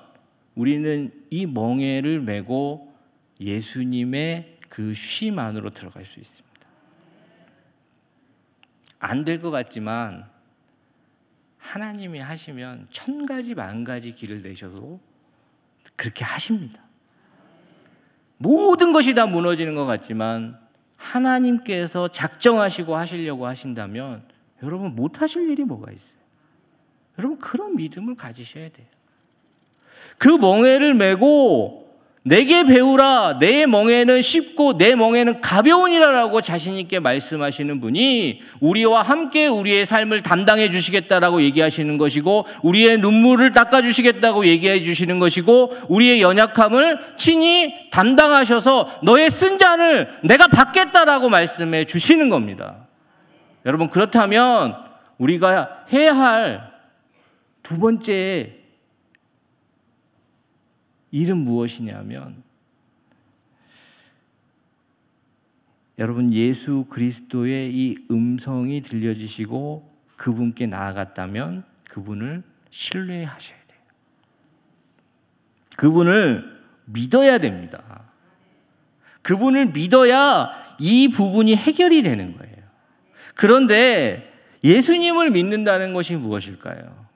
우리는 이 멍에를 메고 예수님의 그 쉼 안으로 들어갈 수 있습니다. 안 될 것 같지만 하나님이 하시면 1000가지 만가지 길을 내셔도 그렇게 하십니다. 모든 것이 다 무너지는 것 같지만 하나님께서 작정하시고 하시려고 하신다면 여러분 못하실 일이 뭐가 있어요? 여러분 그런 믿음을 가지셔야 돼요. 그 멍에를 메고 내게 배우라. 내 멍에는 쉽고 내 멍에는 가벼우니라라고 자신 있게 말씀하시는 분이 우리와 함께 우리의 삶을 담당해 주시겠다라고 얘기하시는 것이고, 우리의 눈물을 닦아 주시겠다고 얘기해 주시는 것이고, 우리의 연약함을 친히 담당하셔서 너의 쓴 잔을 내가 받겠다라고 말씀해 주시는 겁니다. 여러분, 그렇다면 우리가 해야 할 두 번째 일은 무엇이냐면, 여러분, 예수 그리스도의 이 음성이 들려지시고 그분께 나아갔다면 그분을 신뢰하셔야 돼요. 그분을 믿어야 됩니다. 그분을 믿어야 이 부분이 해결이 되는 거예요. 그런데 예수님을 믿는다는 것이 무엇일까요?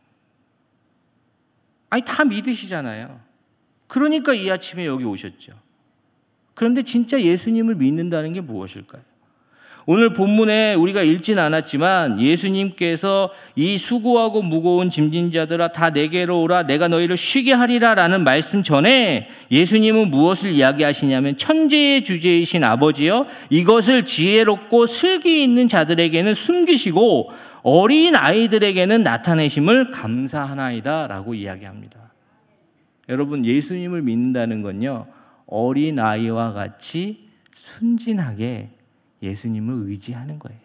아니, 다 믿으시잖아요. 그러니까 이 아침에 여기 오셨죠. 그런데 진짜 예수님을 믿는다는 게 무엇일까요? 오늘 본문에 우리가 읽진 않았지만 예수님께서 이 수고하고 무거운 짐진 자들아 다 내게로 오라 내가 너희를 쉬게 하리라 라는 말씀 전에 예수님은 무엇을 이야기하시냐면, 천재의 주제이신 아버지여 이것을 지혜롭고 슬기 있는 자들에게는 숨기시고 어린 아이들에게는 나타내심을 감사하나이다 라고 이야기합니다. 여러분, 예수님을 믿는다는 건요, 어린 아이와 같이 순진하게 예수님을 의지하는 거예요.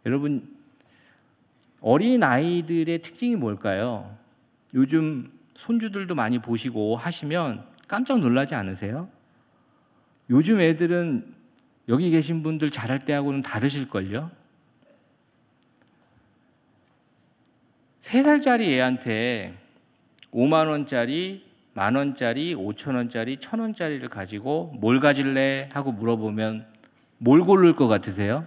여러분, 어린 아이들의 특징이 뭘까요? 요즘 손주들도 많이 보시고 하시면 깜짝 놀라지 않으세요? 요즘 애들은 여기 계신 분들 잘할 때하고는 다르실걸요? 3살짜리 애한테 5만 원짜리, 1만 원짜리, 5천 원짜리, 1,000 원짜리를 가지고 뭘 가질래? 하고 물어보면 뭘 고를 것 같으세요?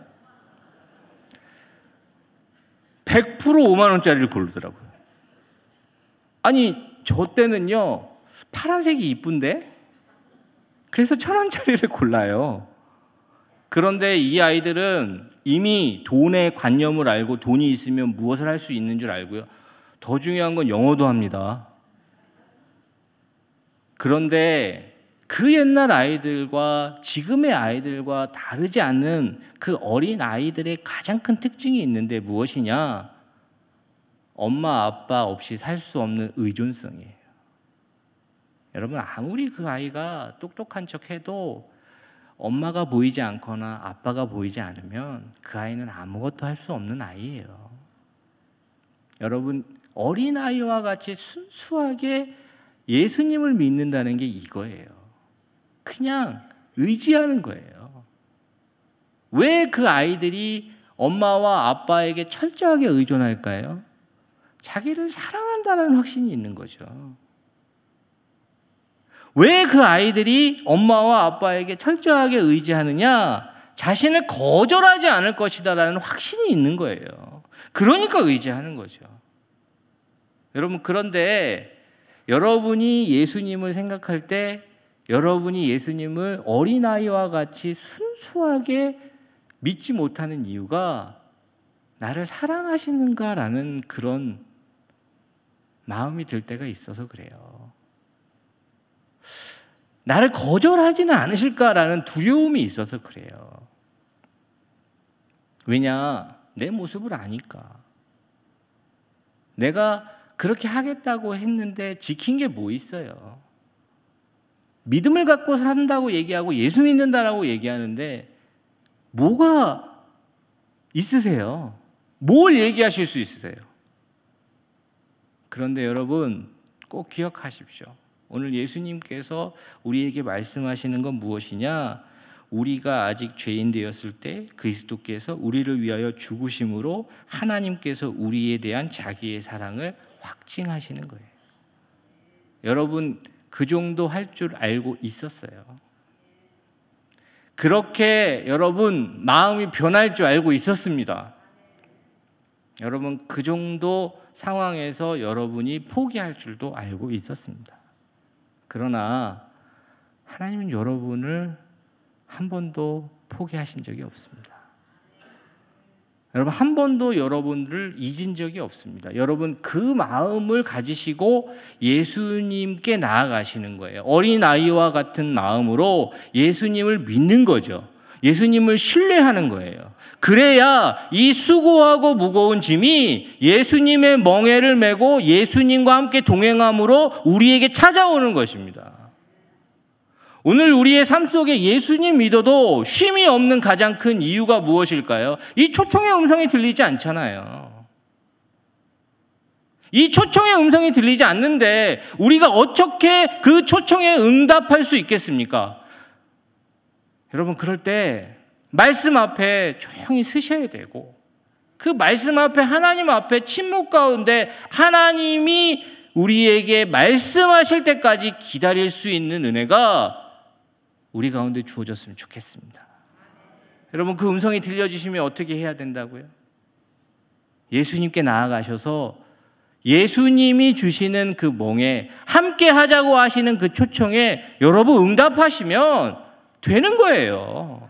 100% 5만 원짜리를 고르더라고요. 아니, 저 때는요, 파란색이 이쁜데? 그래서 1,000 원짜리를 골라요. 그런데 이 아이들은 이미 돈의 관념을 알고 돈이 있으면 무엇을 할 수 있는 줄 알고요. 더 중요한 건 영어도 합니다. 그런데 그 옛날 아이들과 지금의 아이들과 다르지 않는 그 어린 아이들의 가장 큰 특징이 있는데 무엇이냐? 엄마 아빠 없이 살 수 없는 의존성이에요. 여러분, 아무리 그 아이가 똑똑한 척 해도 엄마가 보이지 않거나 아빠가 보이지 않으면 그 아이는 아무것도 할 수 없는 아이예요. 여러분, 어린아이와 같이 순수하게 예수님을 믿는다는 게 이거예요. 그냥 의지하는 거예요. 왜 그 아이들이 엄마와 아빠에게 철저하게 의존할까요? 자기를 사랑한다는 확신이 있는 거죠. 왜 그 아이들이 엄마와 아빠에게 철저하게 의지하느냐? 자신을 거절하지 않을 것이다라는 확신이 있는 거예요. 그러니까 의지하는 거죠. 여러분, 그런데 여러분이 예수님을 생각할 때 여러분이 예수님을 어린아이와 같이 순수하게 믿지 못하는 이유가 나를 사랑하시는가라는 그런 마음이 들 때가 있어서 그래요. 나를 거절하지는 않으실까라는 두려움이 있어서 그래요. 왜냐? 내 모습을 아니까. 내가 그렇게 하겠다고 했는데 지킨 게 뭐 있어요? 믿음을 갖고 산다고 얘기하고 예수 믿는다라고 얘기하는데 뭐가 있으세요? 뭘 얘기하실 수 있으세요? 그런데 여러분, 꼭 기억하십시오. 오늘 예수님께서 우리에게 말씀하시는 건 무엇이냐? 우리가 아직 죄인 되었을 때 그리스도께서 우리를 위하여 죽으심으로 하나님께서 우리에 대한 자기의 사랑을 확증하시는 거예요. 여러분, 그 정도 할 줄 알고 있었어요. 그렇게 여러분 마음이 변할 줄 알고 있었습니다. 여러분, 그 정도 상황에서 여러분이 포기할 줄도 알고 있었습니다. 그러나 하나님은 여러분을 한 번도 포기하신 적이 없습니다. 여러분 한 번도 여러분들을 잊은 적이 없습니다. 여러분 그 마음을 가지시고 예수님께 나아가시는 거예요. 어린아이와 같은 마음으로 예수님을 믿는 거죠. 예수님을 신뢰하는 거예요. 그래야 이 수고하고 무거운 짐이 예수님의 멍에를 메고 예수님과 함께 동행함으로 우리에게 찾아오는 것입니다. 오늘 우리의 삶 속에 예수님 믿어도 쉼이 없는 가장 큰 이유가 무엇일까요? 이 초청의 음성이 들리지 않잖아요. 이 초청의 음성이 들리지 않는데 우리가 어떻게 그 초청에 응답할 수 있겠습니까? 여러분 그럴 때 말씀 앞에 조용히 서셔야 되고 그 말씀 앞에 하나님 앞에 침묵 가운데 하나님이 우리에게 말씀하실 때까지 기다릴 수 있는 은혜가 우리 가운데 주어졌으면 좋겠습니다. 여러분 그 음성이 들려주시면 어떻게 해야 된다고요? 예수님께 나아가셔서 예수님이 주시는 그 몽에 함께 하자고 하시는 그 초청에 여러분 응답하시면 되는 거예요.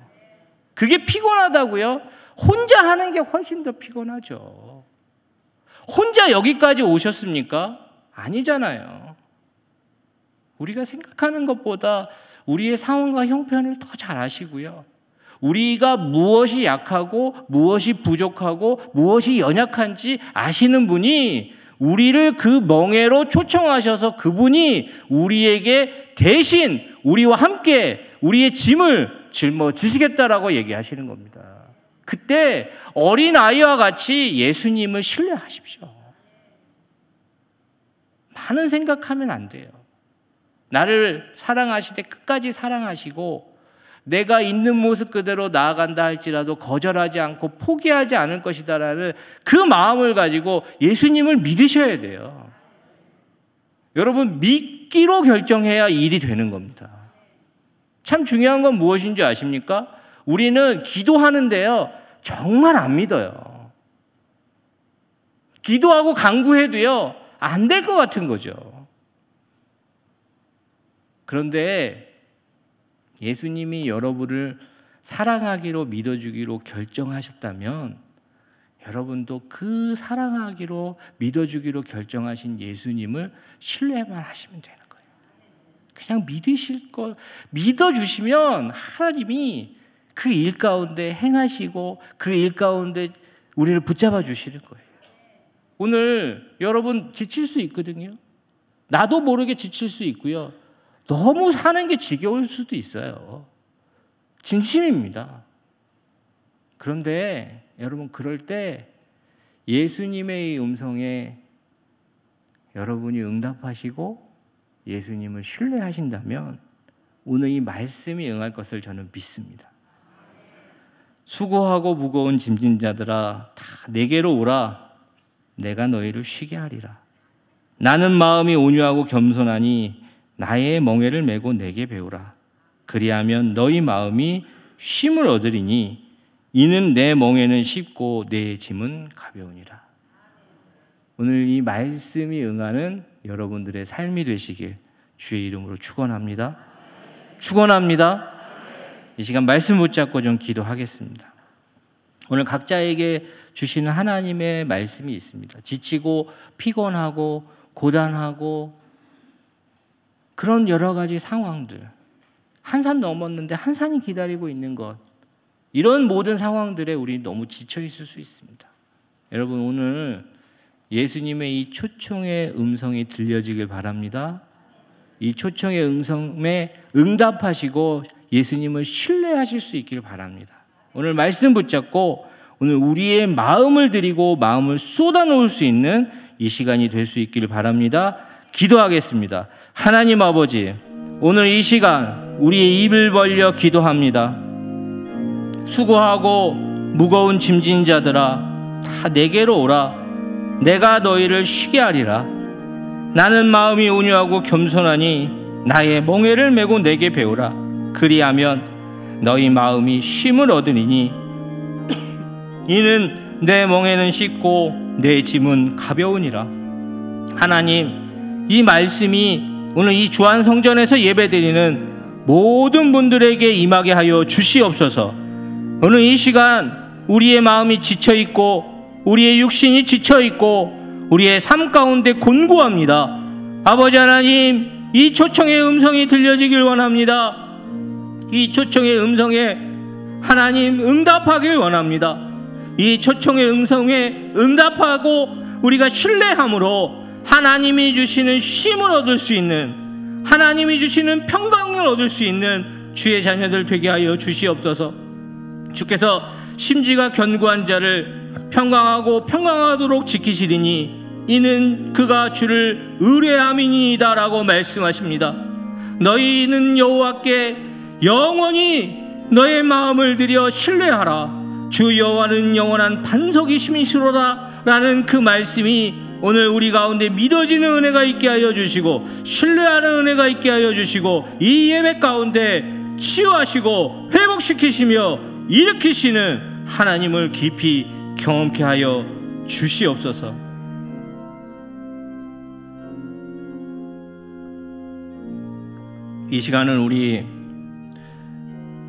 그게 피곤하다고요? 혼자 하는 게 훨씬 더 피곤하죠. 혼자 여기까지 오셨습니까? 아니잖아요. 우리가 생각하는 것보다 우리의 상황과 형편을 더 잘 아시고요. 우리가 무엇이 약하고 무엇이 부족하고 무엇이 연약한지 아시는 분이 우리를 그 멍에로 초청하셔서 그분이 우리에게 대신 우리와 함께 우리의 짐을 짊어지시겠다라고 얘기하시는 겁니다. 그때 어린아이와 같이 예수님을 신뢰하십시오. 많은 생각하면 안 돼요. 나를 사랑하실 때 끝까지 사랑하시고 내가 있는 모습 그대로 나아간다 할지라도 거절하지 않고 포기하지 않을 것이다라는 그 마음을 가지고 예수님을 믿으셔야 돼요. 여러분 믿기로 결정해야 일이 되는 겁니다. 참 중요한 건 무엇인지 아십니까? 우리는 기도하는데요 정말 안 믿어요. 기도하고 간구해도요 안 될 것 같은 거죠. 그런데 예수님이 여러분을 사랑하기로 믿어주기로 결정하셨다면 여러분도 그 사랑하기로 믿어주기로 결정하신 예수님을 신뢰만 하시면 되는 거예요. 그냥 믿어주시면 하나님이 그 일 가운데 행하시고 그 일 가운데 우리를 붙잡아 주시는 거예요. 오늘 여러분 지칠 수 있거든요. 나도 모르게 지칠 수 있고요. 너무 사는 게 지겨울 수도 있어요. 진심입니다. 그런데 여러분 그럴 때 예수님의 음성에 여러분이 응답하시고 예수님을 신뢰하신다면 오늘 이 말씀이 응할 것을 저는 믿습니다. 수고하고 무거운 짐진 자들아 다 내게로 오라. 내가 너희를 쉬게 하리라. 나는 마음이 온유하고 겸손하니 나의 멍에를 메고 내게 배우라. 그리하면 너희 마음이 쉼을 얻으리니 이는 내 멍에는 쉽고 내 짐은 가벼우니라. 오늘 이 말씀이 응하는 여러분들의 삶이 되시길 주의 이름으로 축원합니다. 축원합니다. 이 시간 말씀 붙잡고 좀 기도하겠습니다. 오늘 각자에게 주시는 하나님의 말씀이 있습니다. 지치고 피곤하고 고단하고 그런 여러 가지 상황들, 한 산 넘었는데 한 산이 기다리고 있는 것, 이런 모든 상황들에 우리 너무 지쳐 있을 수 있습니다. 여러분 오늘 예수님의 이 초청의 음성이 들려지길 바랍니다. 이 초청의 음성에 응답하시고 예수님을 신뢰하실 수 있기를 바랍니다. 오늘 말씀 붙잡고 오늘 우리의 마음을 드리고 마음을 쏟아놓을 수 있는 이 시간이 될 수 있기를 바랍니다. 기도하겠습니다. 하나님 아버지, 오늘 이 시간 우리의 입을 벌려 기도합니다. 수고하고 무거운 짐진 자들아 다 내게로 오라. 내가 너희를 쉬게 하리라. 나는 마음이 온유하고 겸손하니 나의 멍에를 메고 내게 배우라. 그리하면 너희 마음이 쉼을 얻으리니 이는 내 멍에는 쉽고 내 짐은 가벼우니라. 하나님, 이 말씀이 오늘 이 주안 성전에서 예배드리는 모든 분들에게 임하게 하여 주시옵소서. 오늘 이 시간 우리의 마음이 지쳐있고 우리의 육신이 지쳐있고 우리의 삶 가운데 곤고합니다. 아버지 하나님, 이 초청의 음성이 들려지길 원합니다. 이 초청의 음성에 하나님 응답하길 원합니다. 이 초청의 음성에 응답하고 우리가 신뢰함으로 하나님이 주시는 쉼을 얻을 수 있는, 하나님이 주시는 평강을 얻을 수 있는 주의 자녀들 되게 하여 주시옵소서. 주께서 심지가 견고한 자를 평강하고 평강하도록 지키시리니 이는 그가 주를 의뢰함이니이다 라고 말씀하십니다. 너희는 여호와께 영원히 너의 마음을 들여 신뢰하라. 주 여호와는 영원한 반석이심이시로다 라는 그 말씀이 오늘 우리 가운데 믿어지는 은혜가 있게 하여 주시고 신뢰하는 은혜가 있게 하여 주시고 이 예배 가운데 치유하시고 회복시키시며 일으키시는 하나님을 깊이 경험케 하여 주시옵소서. 이 시간은 우리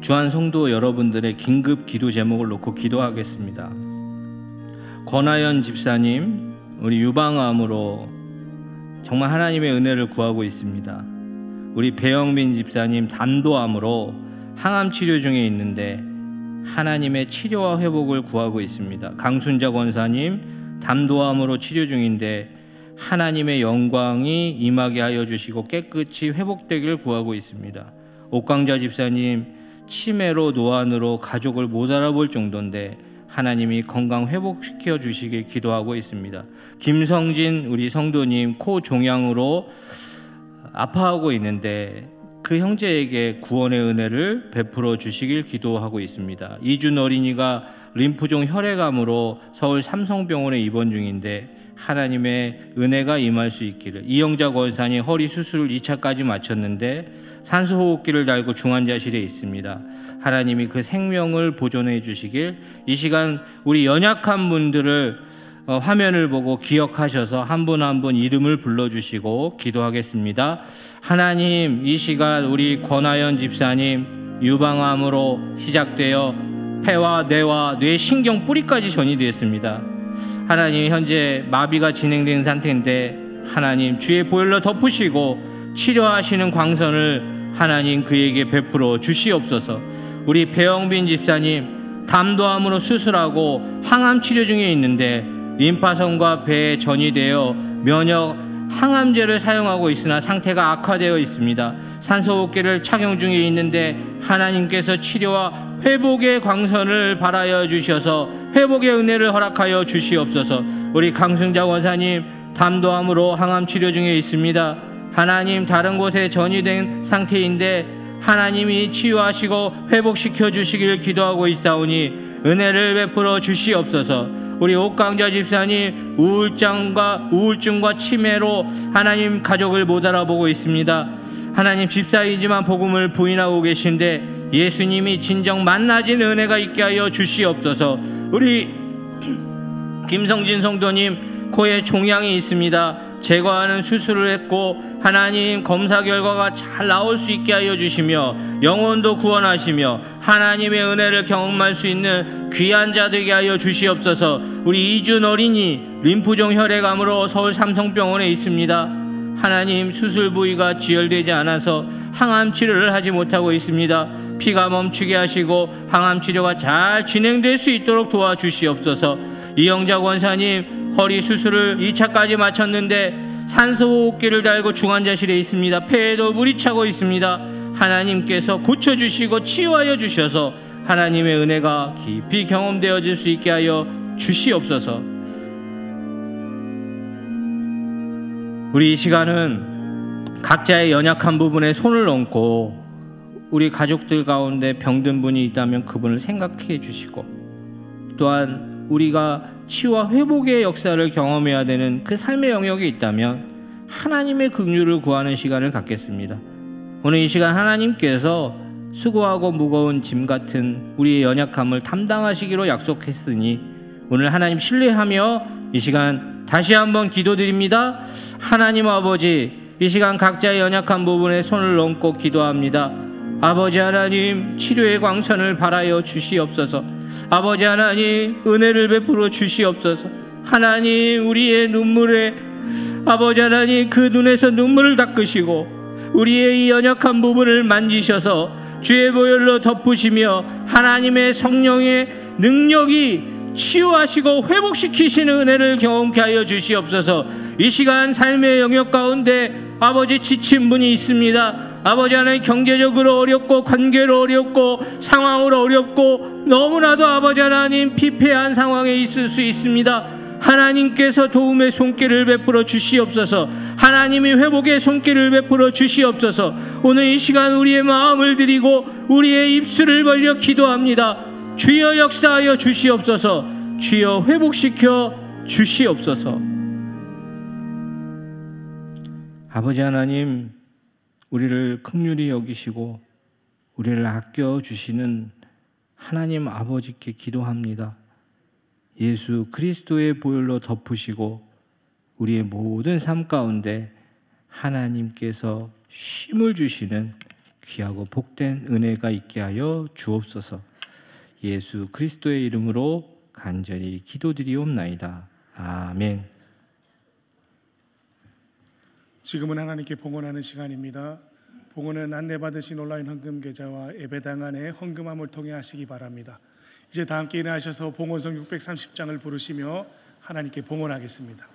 주한 성도 여러분들의 긴급 기도 제목을 놓고 기도하겠습니다. 권하연 집사님, 우리 유방암으로 정말 하나님의 은혜를 구하고 있습니다. 우리 배영민 집사님 담도암으로 항암 치료 중에 있는데 하나님의 치료와 회복을 구하고 있습니다. 강순자 권사님 담도암으로 치료 중인데 하나님의 영광이 임하게 하여 주시고 깨끗이 회복되길 구하고 있습니다. 옥광자 집사님 치매로 노안으로 가족을 못 알아볼 정도인데 하나님이 건강 회복시켜 주시길 기도하고 있습니다. 김성진 우리 성도님 코 종양으로 아파하고 있는데 그 형제에게 구원의 은혜를 베풀어 주시길 기도하고 있습니다. 이준 어린이가 림프종 혈액암으로 서울 삼성병원에 입원 중인데 하나님의 은혜가 임할 수 있기를. 이영자 권사님 허리 수술 2차까지 마쳤는데 산소호흡기를 달고 중환자실에 있습니다. 하나님이 그 생명을 보존해 주시길. 이 시간 우리 연약한 분들을 화면을 보고 기억하셔서 한 분 한 분 이름을 불러주시고 기도하겠습니다. 하나님, 이 시간 우리 권하연 집사님 유방암으로 시작되어 폐와 뇌와 뇌신경 뿌리까지 전이되었습니다. 하나님, 현재 마비가 진행된 상태인데 하나님 주의 보혈로 덮으시고 치료하시는 광선을 하나님 그에게 베풀어 주시옵소서. 우리 배영빈 집사님 담도암으로 수술하고 항암 치료 중에 있는데 림파선과 배에 전이되어 면역 항암제를 사용하고 있으나 상태가 악화되어 있습니다. 산소호흡기를 착용 중에 있는데 하나님께서 치료와 회복의 광선을 발하여 주셔서 회복의 은혜를 허락하여 주시옵소서. 우리 강승자 원사님 담도암으로 항암 치료 중에 있습니다. 하나님, 다른 곳에 전이된 상태인데 하나님이 치유하시고 회복시켜 주시길 기도하고 있사오니 은혜를 베풀어 주시옵소서. 우리 옥강자 집사님 우울증과 치매로 하나님 가족을 못 알아보고 있습니다. 하나님, 집사이지만 복음을 부인하고 계신데 예수님이 진정 만나진 은혜가 있게 하여 주시옵소서. 우리 김성진 성도님 코에 종양이 있습니다. 제거하는 수술을 했고 하나님 검사 결과가 잘 나올 수 있게 하여 주시며 영혼도 구원하시며 하나님의 은혜를 경험할 수 있는 귀한 자 되게 하여 주시옵소서. 우리 이준 어린이 림프종 혈액암으로 서울 삼성병원에 있습니다. 하나님, 수술 부위가 지혈되지 않아서 항암 치료를 하지 못하고 있습니다. 피가 멈추게 하시고 항암 치료가 잘 진행될 수 있도록 도와주시옵소서. 이영자 권사님 허리 수술을 2차까지 마쳤는데 산소호흡기를 달고 중환자실에 있습니다. 폐에도 물이 차고 있습니다. 하나님께서 고쳐주시고 치유하여 주셔서 하나님의 은혜가 깊이 경험되어질 수 있게 하여 주시옵소서. 우리 이 시간은 각자의 연약한 부분에 손을 얹고 우리 가족들 가운데 병든 분이 있다면 그분을 생각해 주시고 또한 우리가 치유와 회복의 역사를 경험해야 되는 그 삶의 영역이 있다면 하나님의 긍휼을 구하는 시간을 갖겠습니다. 오늘 이 시간 하나님께서 수고하고 무거운 짐 같은 우리의 연약함을 담당하시기로 약속했으니 오늘 하나님 신뢰하며 이 시간 다시 한번 기도드립니다. 하나님 아버지, 이 시간 각자의 연약한 부분에 손을 얹고 기도합니다. 아버지 하나님, 치료의 광선을 발하여 주시옵소서. 아버지 하나님 은혜를 베풀어 주시옵소서. 하나님 우리의 눈물에 아버지 하나님 그 눈에서 눈물을 닦으시고 우리의 이 연약한 부분을 만지셔서 주의 보혈로 덮으시며 하나님의 성령의 능력이 치유하시고 회복시키시는 은혜를 경험케 하여 주시옵소서. 이 시간 삶의 영역 가운데 아버지 지친 분이 있습니다. 아버지 하나님 경제적으로 어렵고 관계로 어렵고 상황으로 어렵고 너무나도 아버지 하나님 피폐한 상황에 있을 수 있습니다. 하나님께서 도움의 손길을 베풀어 주시옵소서. 하나님이 회복의 손길을 베풀어 주시옵소서. 오늘 이 시간 우리의 마음을 드리고 우리의 입술을 벌려 기도합니다. 주여 역사하여 주시옵소서. 주여 회복시켜 주시옵소서. 아버지 하나님 우리를 긍휼히 여기시고 우리를 아껴주시는 하나님 아버지께 기도합니다. 예수 그리스도의 보혈로 덮으시고 우리의 모든 삶 가운데 하나님께서 쉼을 주시는 귀하고 복된 은혜가 있게 하여 주옵소서. 예수 그리스도의 이름으로 간절히 기도드리옵나이다. 아멘. 지금은 하나님께 봉헌하는 시간입니다. 봉헌은 안내받으신 온라인 헌금 계좌와 예배당 안에 헌금함을 통해 하시기 바랍니다. 이제 다 함께 일어나셔서 봉헌성 630장을 부르시며 하나님께 봉헌하겠습니다.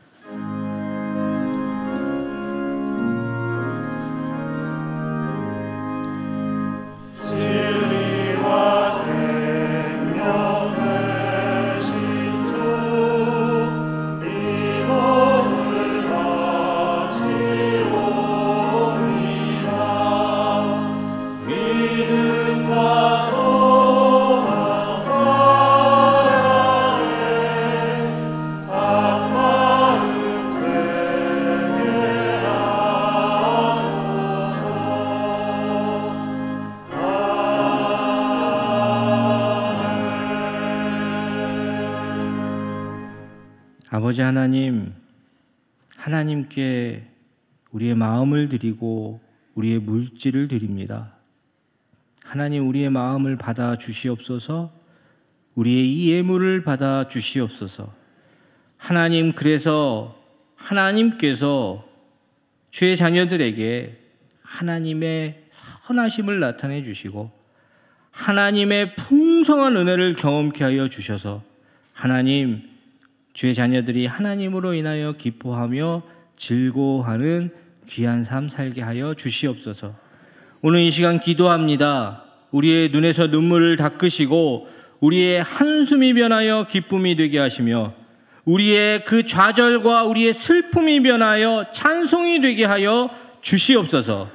아버지 하나님, 하나님께 우리의 마음을 드리고 우리의 물질을 드립니다. 하나님 우리의 마음을 받아 주시옵소서. 우리의 이 예물을 받아 주시옵소서. 하나님 그래서 하나님께서 주의 자녀들에게 하나님의 선하심을 나타내 주시고 하나님의 풍성한 은혜를 경험케 하여 주셔서 하나님 주의 자녀들이 하나님으로 인하여 기뻐하며 즐거워하는 귀한 삶 살게 하여 주시옵소서. 오늘 이 시간 기도합니다. 우리의 눈에서 눈물을 닦으시고 우리의 한숨이 변하여 기쁨이 되게 하시며 우리의 그 좌절과 우리의 슬픔이 변하여 찬송이 되게 하여 주시옵소서.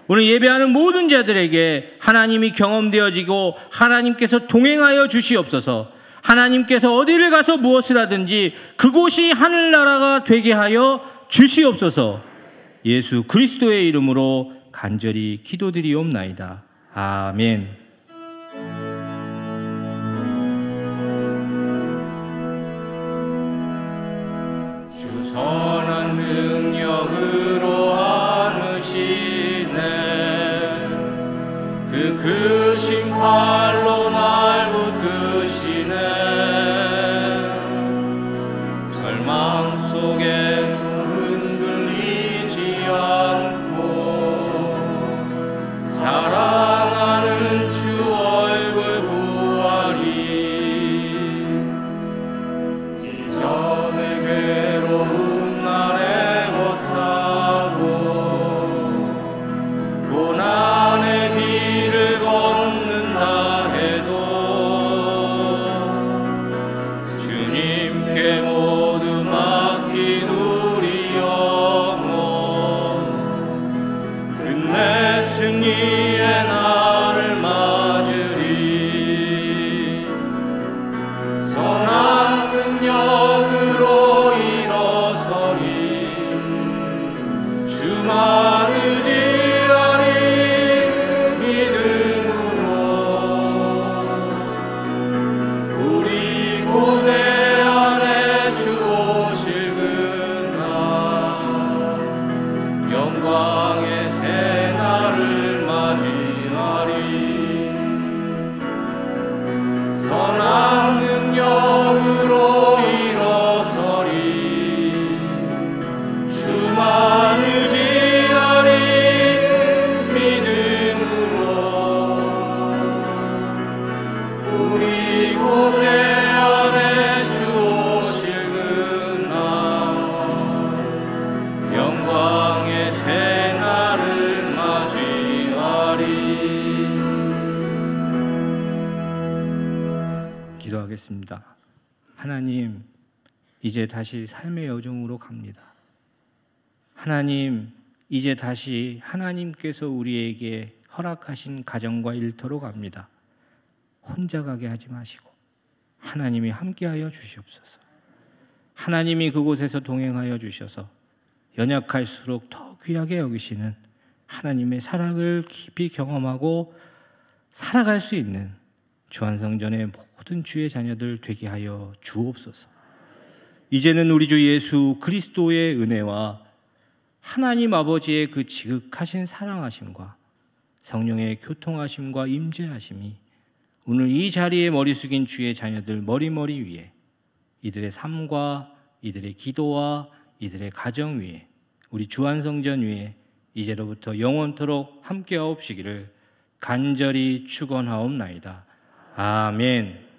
오늘 예배하는 모든 자들에게 하나님이 경험되어지고 하나님께서 동행하여 주시옵소서. 하나님께서 어디를 가서 무엇을 하든지 그곳이 하늘나라가 되게 하여 주시옵소서. 예수 그리스도의 이름으로 간절히 기도드리옵나이다. 아멘. 주 선한 능력으로 안으시네. 그 크신 팔로 날 붙드시네. 절망 속에 흔들리지 않고 사랑하는 주 얼굴 구하리. 이전의 괴로움 날에 벗사고 고난의 길을 걷는다 해도 기도하겠습니다. 하나님, 이제 다시 삶의 여정으로 갑니다. 하나님, 이제 다시 하나님께서 우리에게 허락하신 가정과 일터로 갑니다. 혼자 가게 하지 마시고 하나님이 함께하여 주시옵소서. 하나님이 그곳에서 동행하여 주셔서 연약할수록 더 귀하게 여기시는 하나님의 사랑을 깊이 경험하고 살아갈 수 있는 주안성전의 모든 주의 자녀들 되게 하여 주옵소서. 이제는 우리 주 예수 그리스도의 은혜와 하나님 아버지의 그 지극하신 사랑하심과 성령의 교통하심과 임재하심이 오늘 이 자리에 머리 숙인 주의 자녀들 머리머리 위에, 이들의 삶과 이들의 기도와 이들의 가정 위에, 우리 주안성전 위에 이제로부터 영원토록 함께하옵시기를 간절히 축원하옵나이다. 아멘.